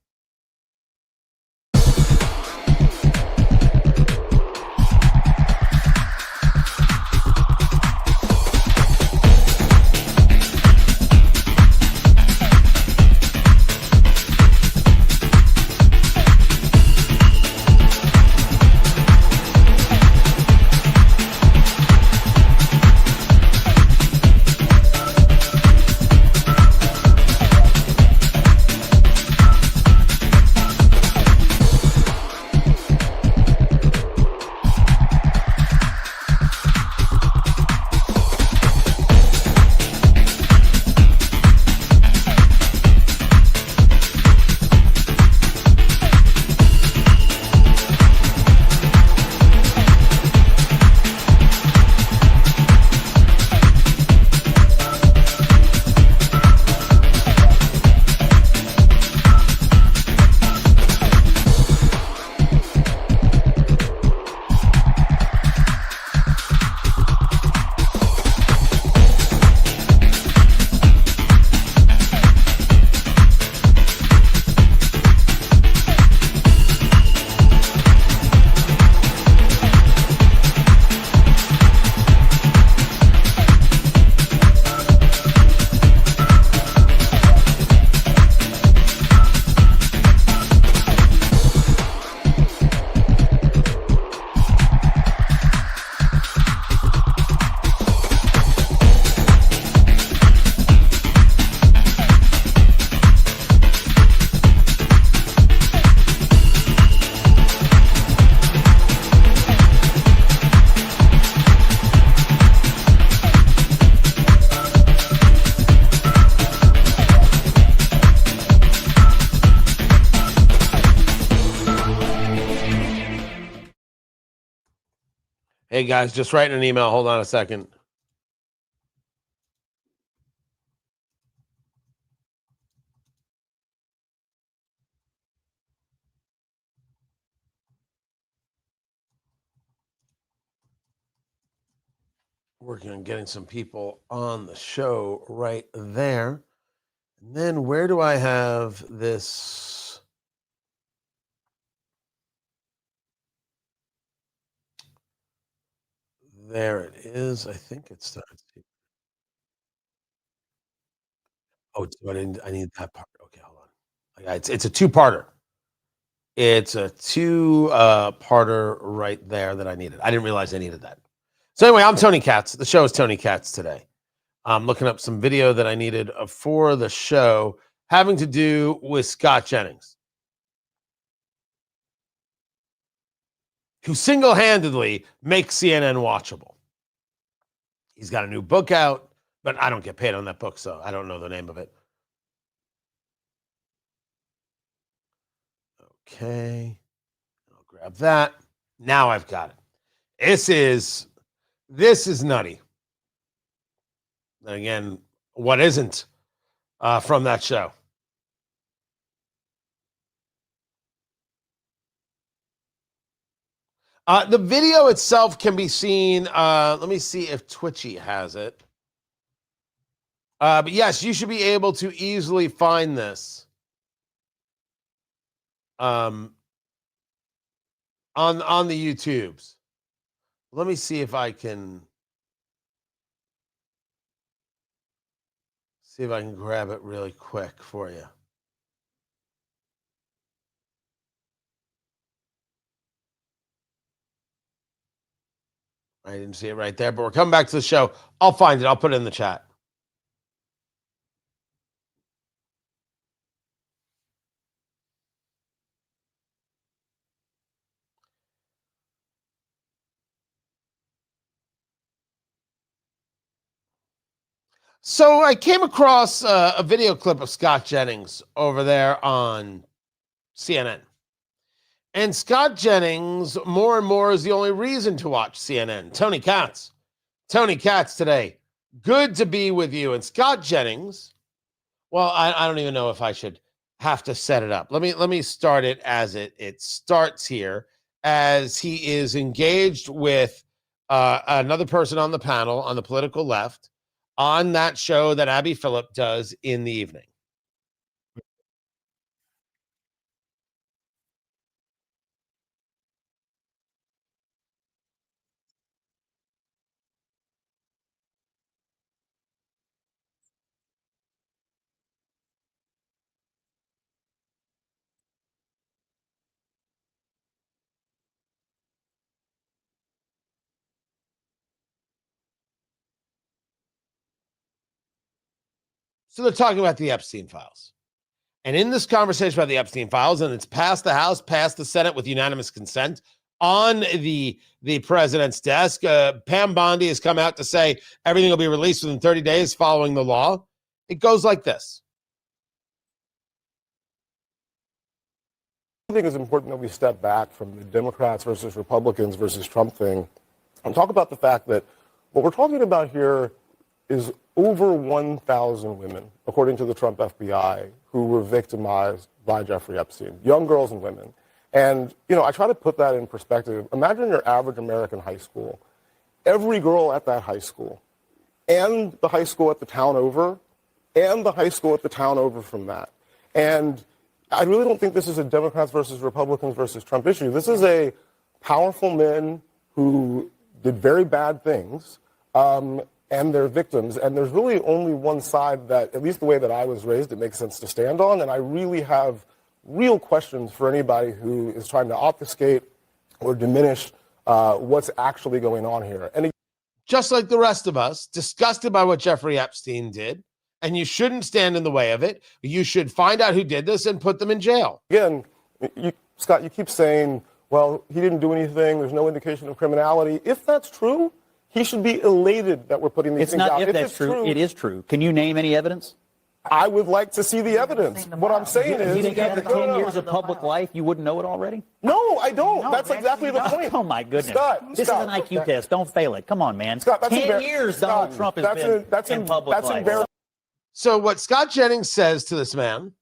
Hey, guys, just writing an email. Hold on a second. Working on getting some people on the show right there. And then where do I have this? There it is. I think it starts. Oh, I need that part. Okay, hold on. It's a two-parter. It's a two-parter right there that I needed. I didn't realize I needed that. So anyway, I'm Tony Katz. The show is Tony Katz today. I'm looking up some video that I needed for the show having to do with Scott Jennings, who single-handedly makes CNN watchable. He's got a new book out, but I don't get paid on that book, so I don't know the name of it. Okay, I'll grab that. Now I've got it. This is nutty. And again, what isn't from that show? The video itself can be seen. Let me see if Twitchy has it. But yes, you should be able to easily find this on the YouTubes. Let me see if I can grab it really quick for you. I didn't see it right there, but we're coming back to the show. I'll find it. I'll put it in the chat. So I came across a video clip of Scott Jennings over there on CNN. And Scott Jennings, more and more, is the only reason to watch CNN. Tony Katz today. Good to be with you. And Scott Jennings, well, I don't even know if I should have to set it up. Let me start it as it starts here, as he is engaged with another person on the panel on the political left on that show that Abby Phillip does in the evening. So they're talking about the Epstein Files. And in this conversation about the Epstein Files, and it's passed the House, passed the Senate with unanimous consent on the president's desk, Pam Bondi has come out to say everything will be released within 30 days following the law. It goes like this. I think it's important that we step back from the Democrats versus Republicans versus Trump thing and talk about the fact that what we're talking about here is over 1,000 women, according to the Trump FBI, who were victimized by Jeffrey Epstein, young girls and women. And, I try to put that in perspective. Imagine your average American high school. Every girl at that high school, and the high school at the town over, and the high school at the town over from that. And I really don't think this is a Democrats versus Republicans versus Trump issue. This is a powerful men who did very bad things, and they're victims. And there's really only one side that, at least the way that I was raised, it makes sense to stand on. And I really have real questions for anybody who is trying to obfuscate or diminish what's actually going on here. And just like the rest of us, disgusted by what Jeffrey Epstein did, and you shouldn't stand in the way of it. You should find out who did this and put them in jail. Again, Scott, you keep saying, well, he didn't do anything. There's no indication of criminality. If that's true, he should be elated that we're putting these things out. It's not if that's true. It is true. Can you name any evidence? I would like to see the evidence. What I'm saying is, You think after 10 years of public life, you wouldn't know it already? no, I don't. No, That's man, exactly the point. Oh, my goodness. Scott, This is an IQ test. Don't fail it. Come on, man. Scott, that's 10 years Donald Trump has been in public life. embarrassing. So what Scott Jennings says to this man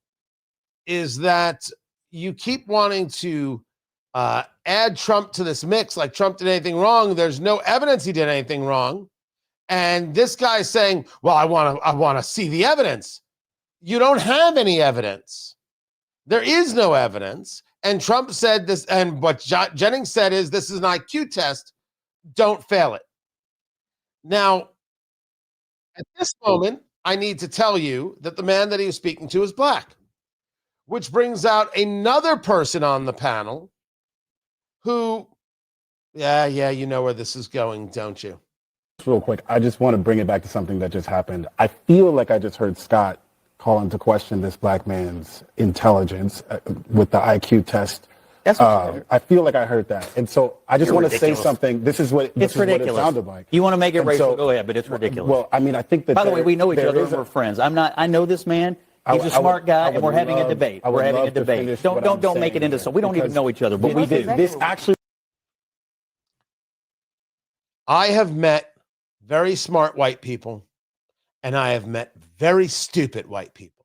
is that you keep wanting to add Trump to this mix like Trump did anything wrong. There's no evidence he did anything wrong. And this guy's saying, well, I want to see the evidence. You don't have any evidence. There is no evidence. And Trump said this, and what Jennings said is this is an IQ test. Don't fail it. Now, at this moment, I need to tell you that the man that he was speaking to is black, which brings out another person on the panel who, yeah, you know where this is going, don't you? Real quick, I just want to bring it back to something that just happened. I feel like I just heard Scott call into question this black man's intelligence with the IQ test. That's what I feel like I heard that. And so I just want to say something. This is what it sounded like. You want to make it racial, go ahead, but it's ridiculous. Well, I mean, I think that by the way, we know each other and we're friends. I know this man. He's a smart guy, and we're having a debate. We're having a debate. Don't make it into so. We don't even know each other, but we do. This actually. I have met very smart white people, and I have met very stupid white people.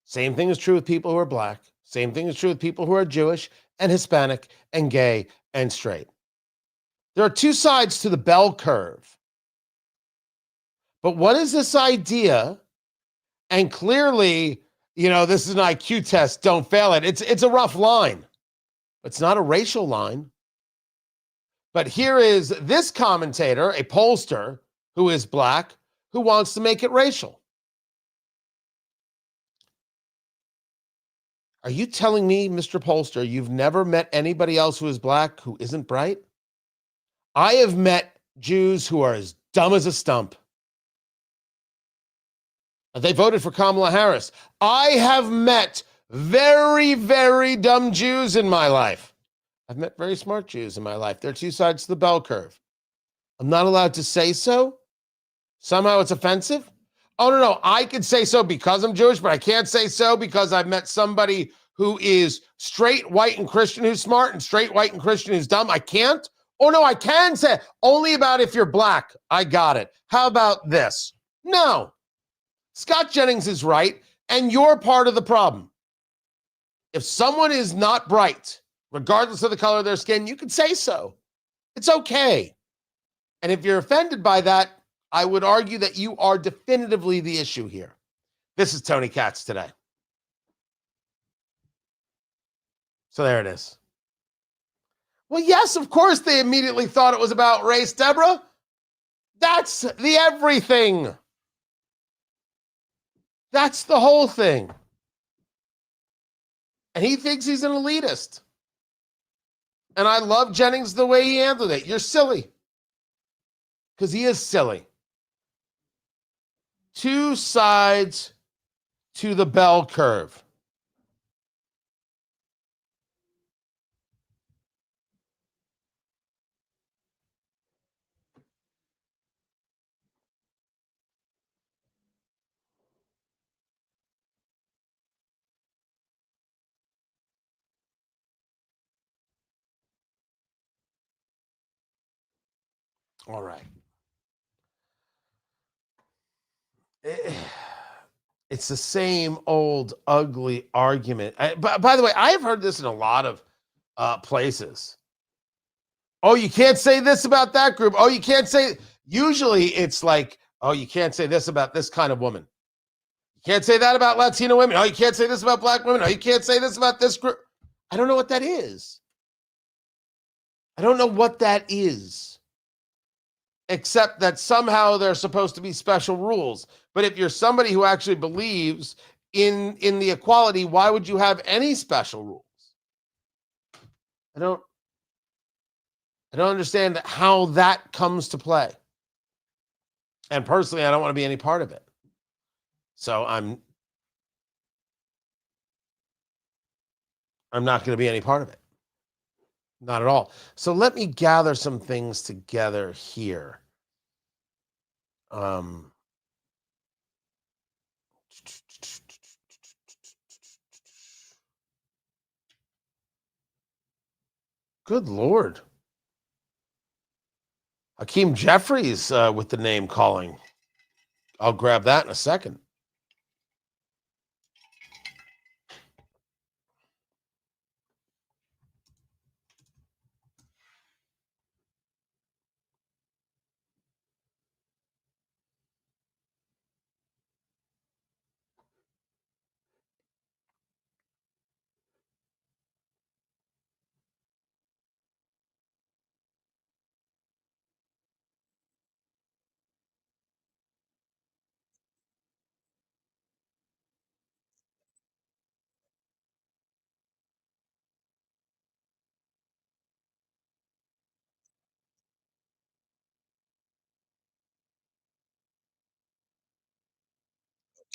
Same thing is true with people who are black. Same thing is true with people who are Jewish and Hispanic and gay and straight. There are two sides to the bell curve. But what is this idea? And clearly, this is an IQ test. Don't fail it. It's a rough line. It's not a racial line. But here is this commentator, a pollster who is black, who wants to make it racial. Are you telling me, Mr. Pollster, you've never met anybody else who is black who isn't bright? I have met Jews who are as dumb as a stump. They voted for Kamala Harris. I have met very, very dumb Jews in my life. I've met very smart Jews in my life. There are two sides to the bell curve. I'm not allowed to say so? Somehow it's offensive? Oh, no. I could say so because I'm Jewish, but I can't say so because I've met somebody who is straight, white, and Christian who's smart and straight, white, and Christian who's dumb. I can't? Oh, no, I can say only about if you're black. I got it. How about this? No. Scott Jennings is right, and you're part of the problem. If someone is not bright, regardless of the color of their skin, you can say so. It's okay. And if you're offended by that, I would argue that you are definitively the issue here. This is Tony Katz today. So there it is. Well, yes, of course they immediately thought it was about race, Deborah. That's the everything. That's the whole thing. And he thinks he's an elitist. And I love Jennings the way he handled it. You're silly. Because he is silly. Two sides to the bell curve. All right. It's the same old ugly argument. By the way, I have heard this in a lot of places. Oh, you can't say this about that group. Oh, you can't say. Usually it's like, oh, you can't say this about this kind of woman. You can't say that about Latino women. Oh, you can't say this about black women. Oh, you can't say this about this group. I don't know what that is. I don't know what that is. Except that somehow there's supposed to be special rules. But if you're somebody who actually believes in the equality, why would you have any special rules? I don't understand how that comes to play. And personally, I don't want to be any part of it. So I'm not going to be any part of it. Not at all. So let me gather some things together here. Good Lord. Hakeem Jeffries with the name calling. I'll grab that in a second.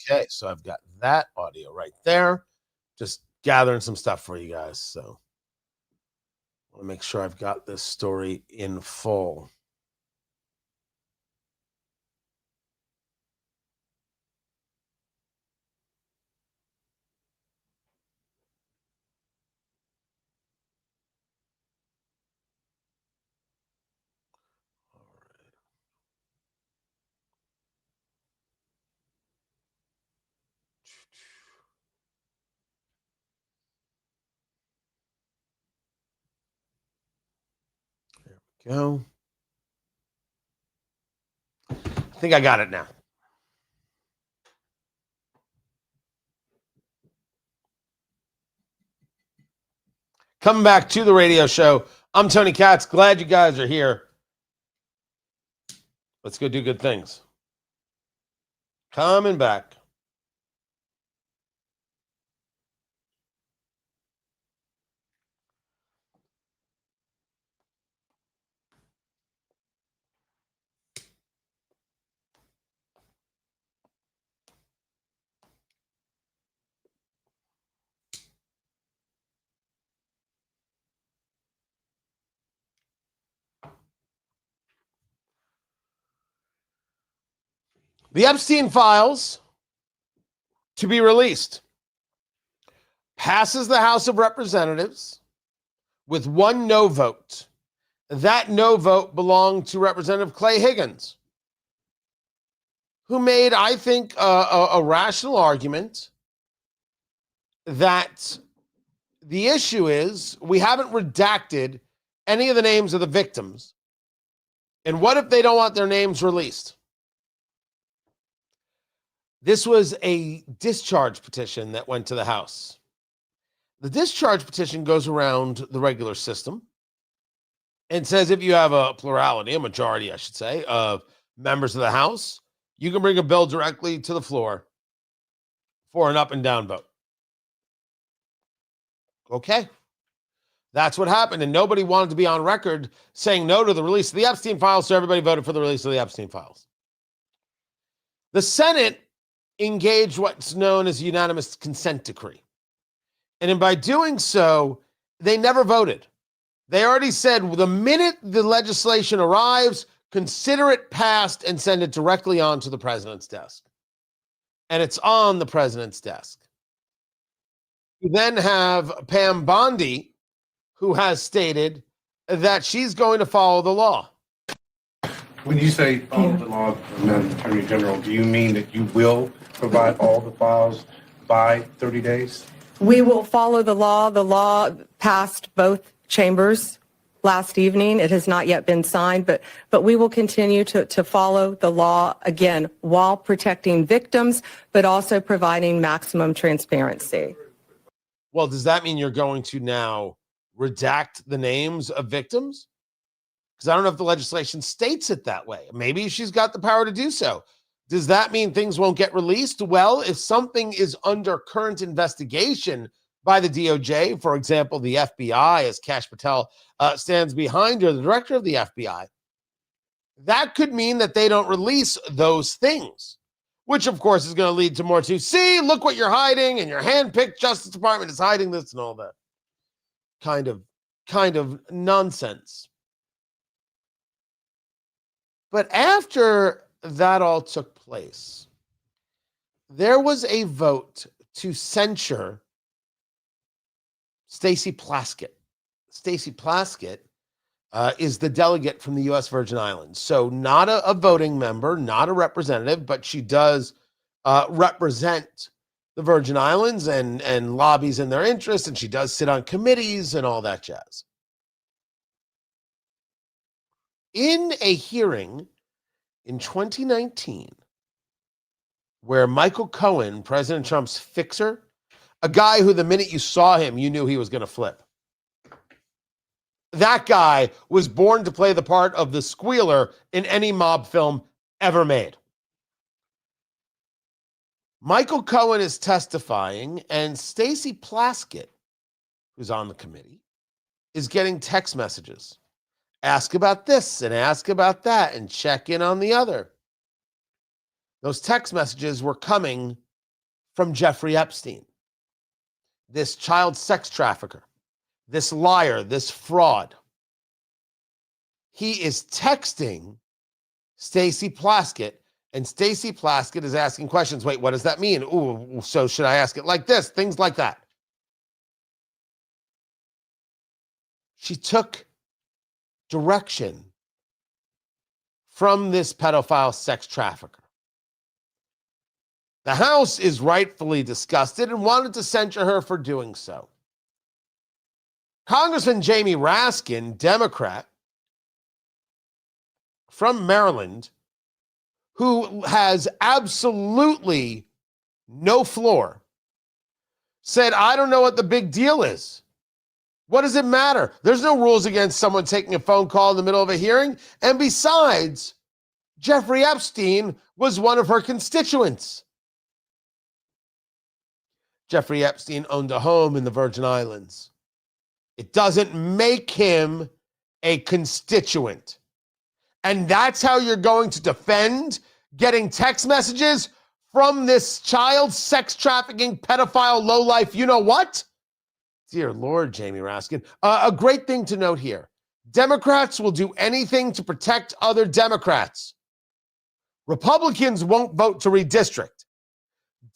Okay, so I've got that audio right there. Just gathering some stuff for you guys. So I want to make sure I've got this story in full. There we go. I think I got it now. Coming back to the radio show. I'm Tony Katz. Glad you guys are here. Let's go do good things. Coming back. The Epstein Files to be released passes the House of Representatives with one no vote. That no vote belonged to Representative Clay Higgins, who made, I think, a rational argument that the issue is we haven't redacted any of the names of the victims. And what if they don't want their names released? This was a discharge petition that went to the House. The discharge petition goes around the regular system and says if you have a plurality, a majority, I should say, of members of the House, you can bring a bill directly to the floor for an up and down vote. Okay. That's what happened. And nobody wanted to be on record saying no to the release of the Epstein Files, so everybody voted for the release of the Epstein Files. The Senate engaged what's known as a unanimous consent decree. And by doing so, they never voted. They already said the minute the legislation arrives, consider it passed and send it directly on to the president's desk. And it's on the president's desk. You then have Pam Bondi, who has stated that she's going to follow the law. When you say follow the law, Madam Attorney General, do you mean that you will provide all the files by 30 days? We will follow the law. The law passed both chambers last evening. It has not yet been signed, but we will continue to follow the law, again, while protecting victims, but also providing maximum transparency. Well, does that mean you're going to now redact the names of victims? Because I don't know if the legislation states it that way. Maybe she's got the power to do so. Does that mean things won't get released? Well, if something is under current investigation by the DOJ, for example, the FBI, as Kash Patel stands behind her, the director of the FBI, that could mean that they don't release those things, which of course is going to lead to more to, see, look what you're hiding, and your hand-picked Justice Department is hiding this and all that kind of nonsense. But after that all took place, there was a vote to censure Stacey Plaskett. Stacey Plaskett is the delegate from the U.S. Virgin Islands. So not a voting member, not a representative, but she does represent the Virgin Islands and lobbies in their interests, and she does sit on committees and all that jazz. In a hearing in 2019, where Michael Cohen, President Trump's fixer, a guy who the minute you saw him, you knew he was going to flip. That guy was born to play the part of the squealer in any mob film ever made. Michael Cohen is testifying, and Stacey Plaskett, who's on the committee, is getting text messages. Ask about this and ask about that and check in on the other. Those text messages were coming from Jeffrey Epstein, this child sex trafficker, this liar, this fraud. He is texting Stacey Plaskett, and Stacey Plaskett is asking questions. Wait, what does that mean? Ooh, so should I ask it like this? Things like that. She took direction from this pedophile sex trafficker. The House is rightfully disgusted and wanted to censure her for doing so. Congressman Jamie Raskin, Democrat from Maryland, who has absolutely no floor, said, I don't know what the big deal is. What does it matter? There's no rules against someone taking a phone call in the middle of a hearing. And besides, Jeffrey Epstein was one of her constituents. Jeffrey Epstein owned a home in the Virgin Islands. It doesn't make him a constituent. And that's how you're going to defend getting text messages from this child sex trafficking pedophile lowlife. You know what? Dear Lord, Jamie Raskin. A great thing to note here. Democrats will do anything to protect other Democrats. Republicans won't vote to redistrict.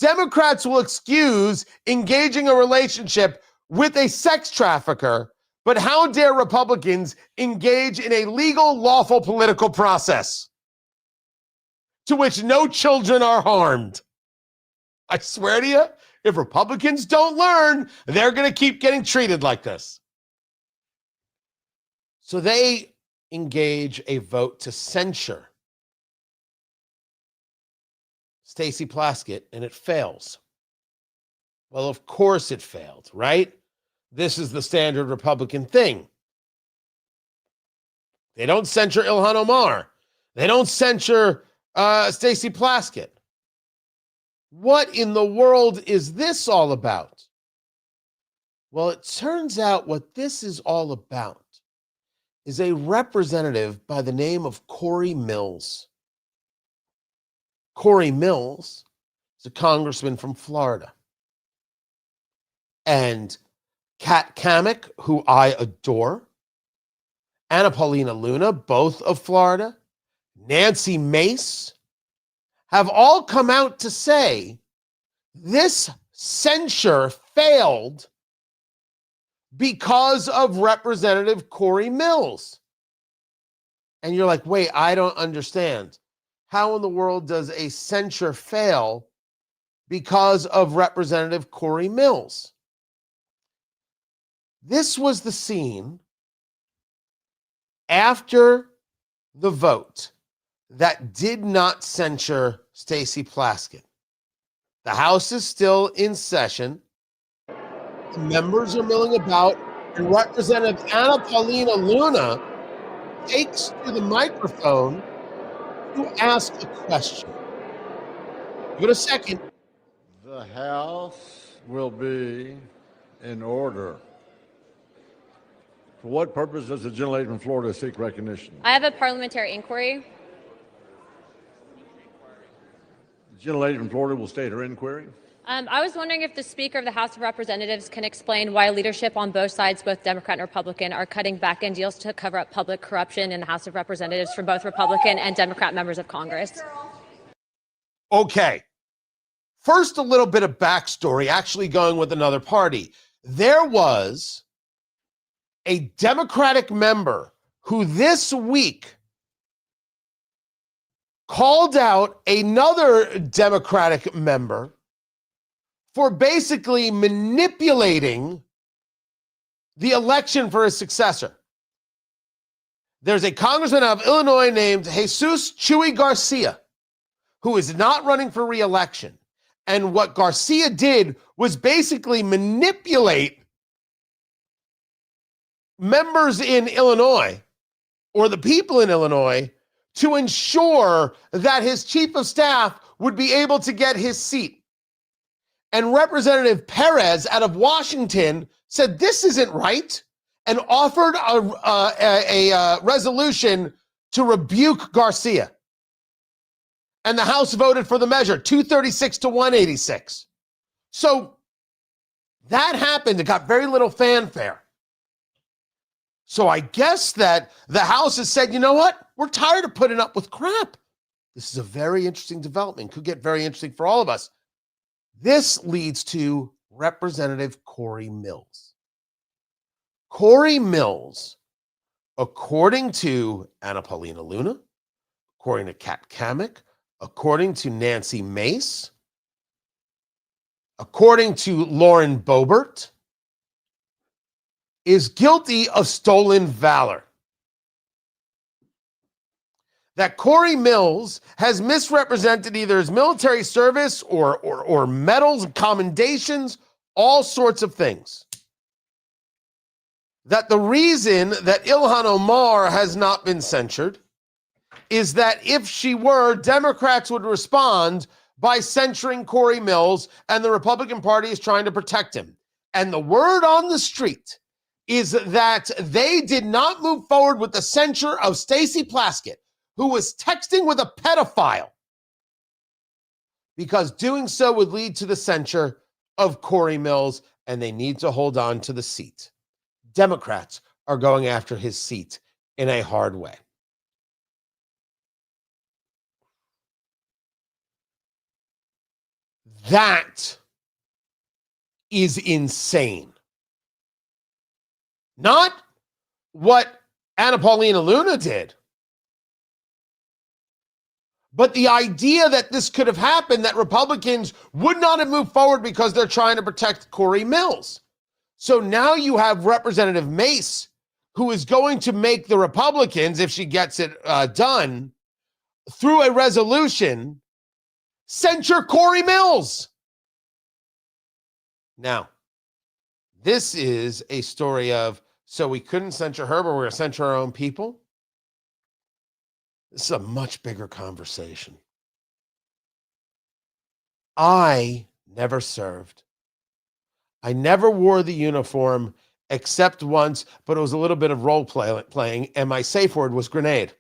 Democrats will excuse engaging a relationship with a sex trafficker, but how dare Republicans engage in a legal, lawful political process to which no children are harmed? I swear to you, if Republicans don't learn, they're going to keep getting treated like this. So they engage a vote to censure Stacey Plaskett, and it fails. Well, of course it failed, right? This is the standard Republican thing. They don't censure Ilhan Omar. They don't censure Stacey Plaskett. What in the world is this all about? Well, it turns out what this is all about is a representative by the name of Corey Mills. Corey Mills is a congressman from Florida. And Kat Kamek, who I adore, Anna Paulina Luna, both of Florida, Nancy Mace, have all come out to say this censure failed because of Representative Corey Mills. And you're like, wait, I don't understand. How in the world does a censure fail because of Representative Corey Mills? This was the scene after the vote that did not censure Stacey Plaskett. The House is still in session. The members are milling about, and Representative Anna Paulina Luna takes to the microphone to ask a question. Give it a second. The House will be in order. For what purpose does the gentlelady from Florida seek recognition? I have a parliamentary inquiry. The gentlelady from Florida will state her inquiry. I was wondering if the Speaker of the House of Representatives can explain why leadership on both sides, both Democrat and Republican, are cutting back-end deals to cover up public corruption in the House of Representatives from both Republican and Democrat members of Congress. Okay. First, a little bit of backstory, actually going with another party. There was a Democratic member who this week called out another Democratic member for basically manipulating the election for his successor. There's a congressman out of Illinois named Jesus Chuy Garcia, who is not running for re-election. And what Garcia did was basically manipulate members in Illinois, or the people in Illinois, to ensure that his chief of staff would be able to get his seat. And Representative Perez out of Washington said this isn't right and offered a resolution to rebuke Garcia. And the House voted for the measure, 236 to 186. So that happened. It got very little fanfare. So I guess that the House has said, you know what? We're tired of putting up with crap. This is a very interesting development. Could get very interesting for all of us. This leads to Representative Corey Mills. Corey Mills, according to Anna Paulina Luna, according to Kat Kamek, according to Nancy Mace, according to Lauren Boebert, is guilty of stolen valor. That Corey Mills has misrepresented either his military service or medals and commendations, all sorts of things. That the reason that Ilhan Omar has not been censured is that if she were, Democrats would respond by censuring Corey Mills, and the Republican Party is trying to protect him. And the word on the street is that they did not move forward with the censure of Stacey Plaskett, who was texting with a pedophile, because doing so would lead to the censure of Corey Mills, and they need to hold on to the seat. Democrats are going after his seat in a hard way. That is insane. Not what Anna Paulina Luna did, but the idea that this could have happened, that Republicans would not have moved forward because they're trying to protect Corey Mills. So now you have Representative Mace, who is going to make the Republicans, if she gets it done, through a resolution, censure Corey Mills. Now, this is a story of, so we couldn't censure her, but we're going to censure our own people. This is a much bigger conversation. I never served. I never wore the uniform except once, but it was a little bit of role playing, and my safe word was grenade.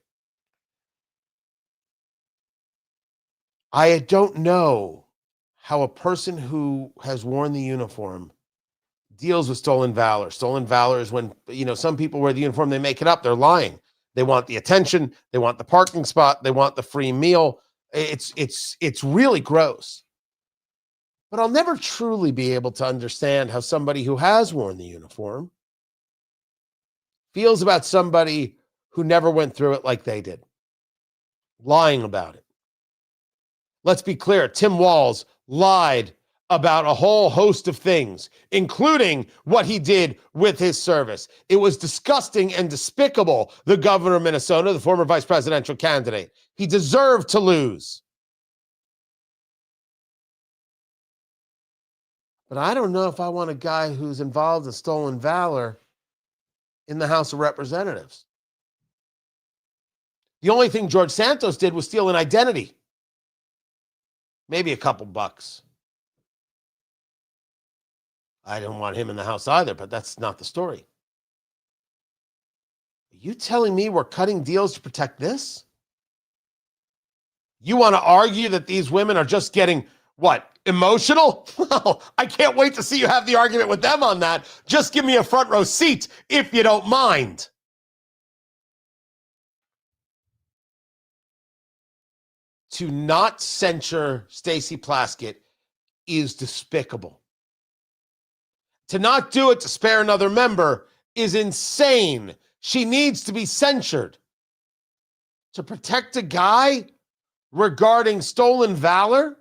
I don't know how a person who has worn the uniform deals with stolen valor. Stolen valor is when, some people wear the uniform, they make it up, they're lying. They want the attention, they want the parking spot, they want the free meal. It's really gross. But I'll never truly be able to understand how somebody who has worn the uniform feels about somebody who never went through it like they did, lying about it. Let's be clear, Tim Walz lied about a whole host of things, including what he did with his service. It was disgusting and despicable, the governor of Minnesota, the former vice presidential candidate. He deserved to lose. But I don't know if I want a guy who's involved in stolen valor in the House of Representatives. The only thing George Santos did was steal an identity. Maybe a couple bucks. I don't want him in the House either, but that's not the story. Are you telling me we're cutting deals to protect this? You want to argue that these women are just getting, what, emotional? Well, I can't wait to see you have the argument with them on that. Just give me a front row seat if you don't mind. To not censure Stacey Plaskett is despicable. To not do it to spare another member is insane. She needs to be censured. To protect a guy regarding stolen valor?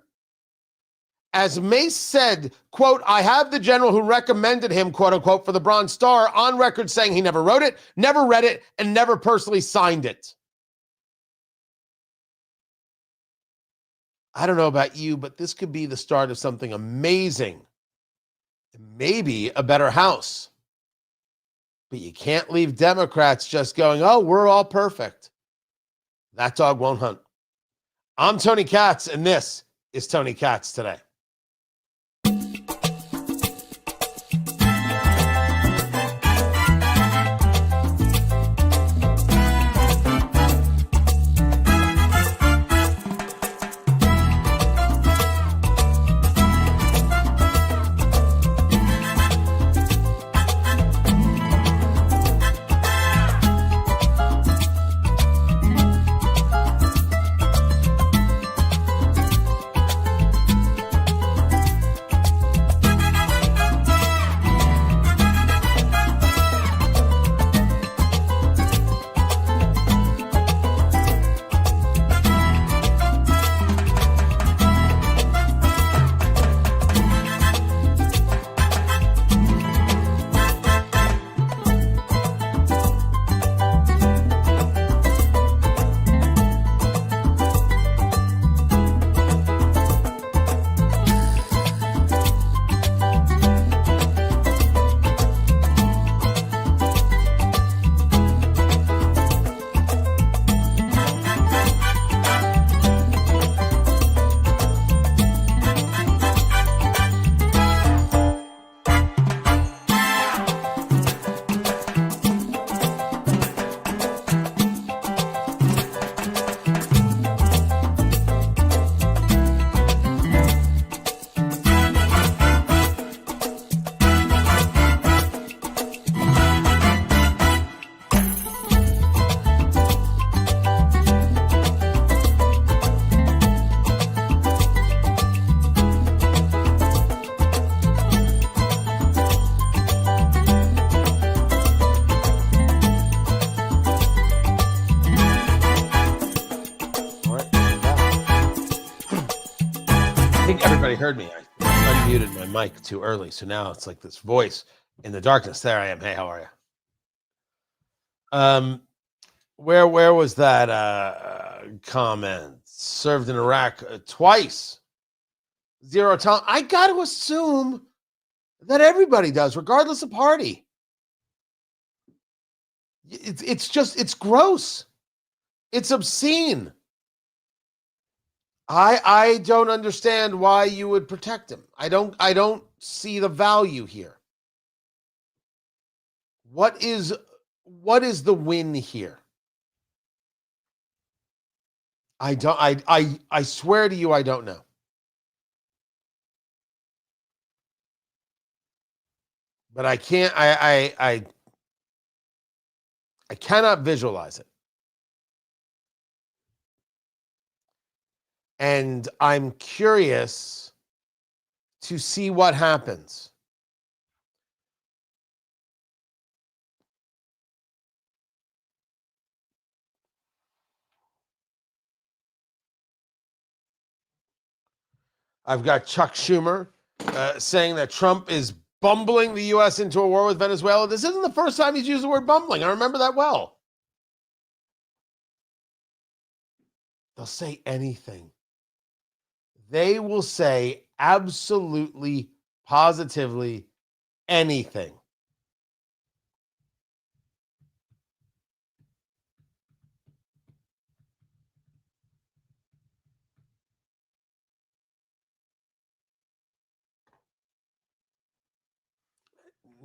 As Mace said, quote, I have the general who recommended him, quote unquote, for the Bronze Star on record saying he never wrote it, never read it, and never personally signed it. I don't know about you, but this could be the start of something amazing. Maybe a better house. But you can't leave Democrats just going, oh, we're all perfect. That dog won't hunt. I'm Tony Katz, and this is Tony Katz Today. Everybody heard me. I unmuted my mic too early, so now it's like this voice in the darkness. There I am. Hey, how are you? Where was that comment? Served in Iraq twice. 0 time. I got to assume that everybody does, regardless of party. It's gross. It's obscene. I don't understand why you would protect him. I don't see the value here. What is the win here? I swear to you, I don't know. But I can't I cannot visualize it. And I'm curious to see what happens. I've got Chuck Schumer saying that Trump is bumbling the U.S. into a war with Venezuela. This isn't the first time he's used the word bumbling. I remember that well. They'll say anything. They will say absolutely, positively anything.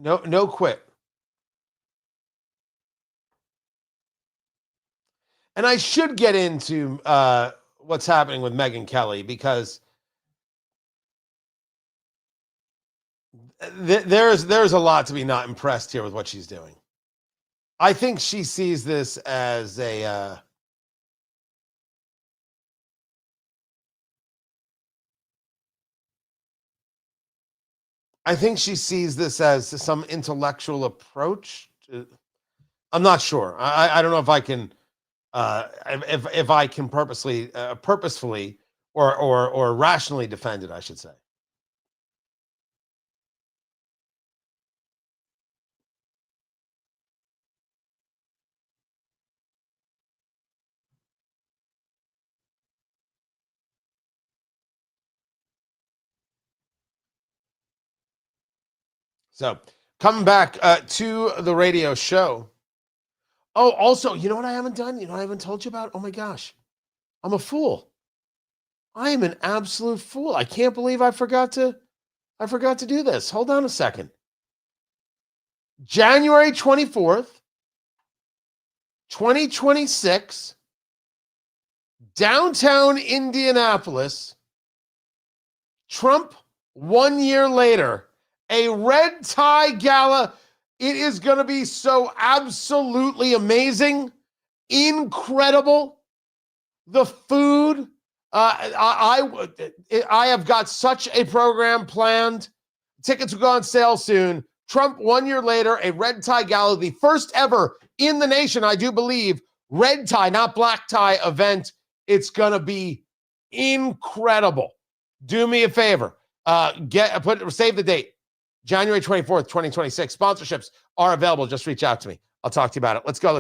No quit. And I should get into what's happening with Megyn Kelly, because there's a lot to be not impressed here with what she's doing. I think she sees this as a I think she sees this as some intellectual approach. I'm not sure. I don't know if I can if I can purposefully or rationally defend it, I should say. So coming back to the radio show. Oh, also, you know what I haven't done? You know what I haven't told you about? Oh my gosh. I'm a fool. I am an absolute fool. I can't believe I forgot to do this. Hold on a second. January 24th, 2026, downtown Indianapolis, Trump 1 year later, a red tie gala. It is going to be so absolutely amazing, incredible. The food, I have got such a program planned. Tickets will go on sale soon. Trump 1 year later, a red tie gala, the first ever in the nation, I do believe, red tie, not black tie event. It's going to be incredible. Do me a favor. Save the date. January 24th, 2026. Sponsorships are available. Just reach out to me. I'll talk to you about it. Let's go.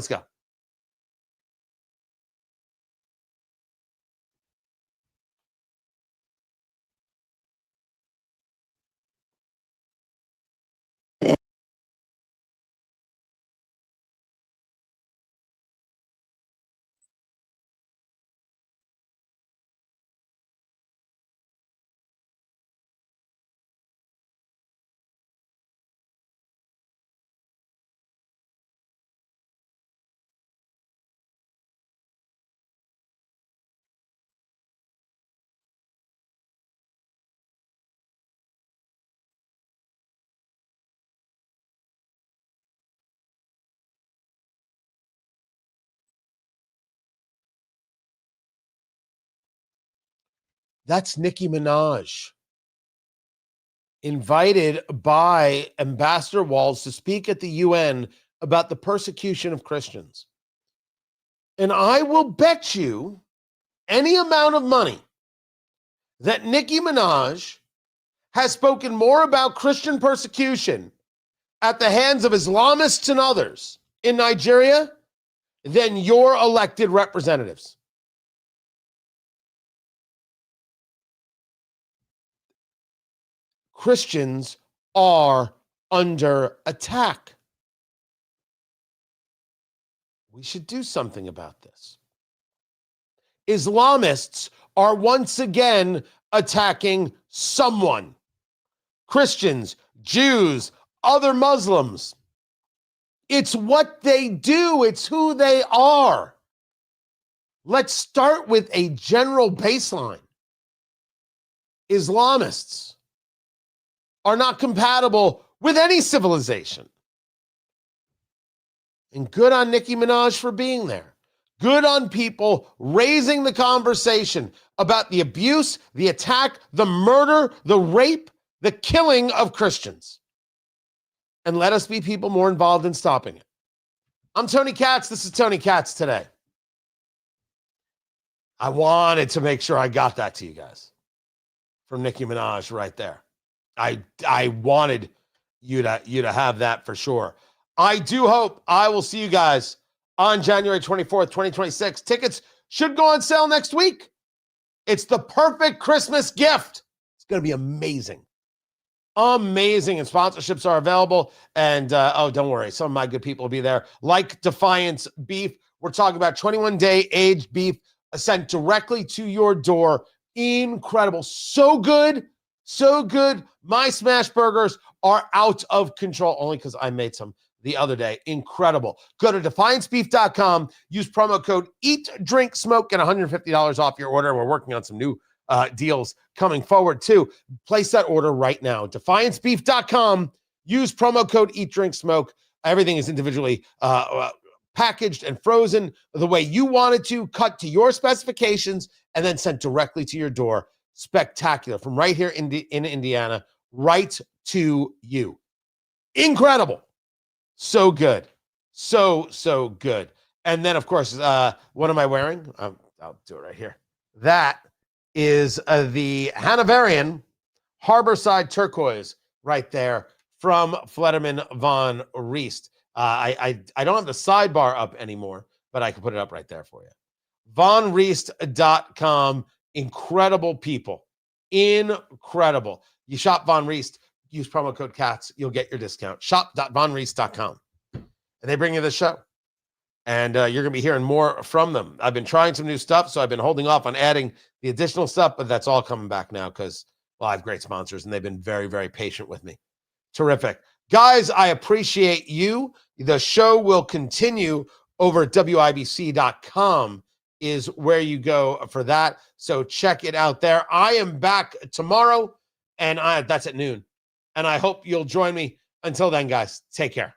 That's Nicki Minaj, invited by Ambassador Walz to speak at the UN about the persecution of Christians. And I will bet you any amount of money that Nicki Minaj has spoken more about Christian persecution at the hands of Islamists and others in Nigeria than your elected representatives. Christians are under attack. We should do something about this. Islamists are once again attacking someone. Christians, Jews, other Muslims. It's what they do. It's who they are. Let's start with a general baseline. Islamists are not compatible with any civilization. And good on Nicki Minaj for being there. Good on people raising the conversation about the abuse, the attack, the murder, the rape, the killing of Christians. And let us be people more involved in stopping it. I'm Tony Katz. This is Tony Katz Today. I wanted to make sure I got that to you guys from Nicki Minaj right there. I wanted you to have that for sure. I do hope I will see you guys on January 24th, 2026. Tickets should go on sale next week. It's the perfect Christmas gift. It's going to be amazing. Amazing. And sponsorships are available. And, don't worry. Some of my good people will be there. Like Defiance Beef. We're talking about 21-day aged beef sent directly to your door. Incredible. So good. So good. My smash burgers are out of control only because I made some the other day. Incredible. Go to defiancebeef.com. Use promo code EATDRINKSMOKE. Get $150 off your order. We're working on some new deals coming forward too. Place that order right now. Defiancebeef.com. Use promo code EATDRINKSMOKE. Everything is individually packaged and frozen the way you want it to, cut to your specifications, and then sent directly to your door. Spectacular. From right here in Indiana, right to you. Incredible. So good. So good. And then, of course, what am I wearing? I'll do it right here. That is the Hanoverian Harborside turquoise right there from Flederman Von Riest. I don't have the sidebar up anymore, but I can put it up right there for you. VonRiest.com. Incredible people. Incredible. You shop Von Riest, use promo code CATS, you'll get your discount. Shop.vonriest.com. And they bring you the show. And you're going to be hearing more from them. I've been trying some new stuff, so I've been holding off on adding the additional stuff, but that's all coming back now because, well, I have great sponsors, and they've been very, very patient with me. Terrific. Guys, I appreciate you. The show will continue over at WIBC.com is where you go for that. So check it out there. I am back tomorrow, and that's at noon. And I hope you'll join me. Until then, guys, take care.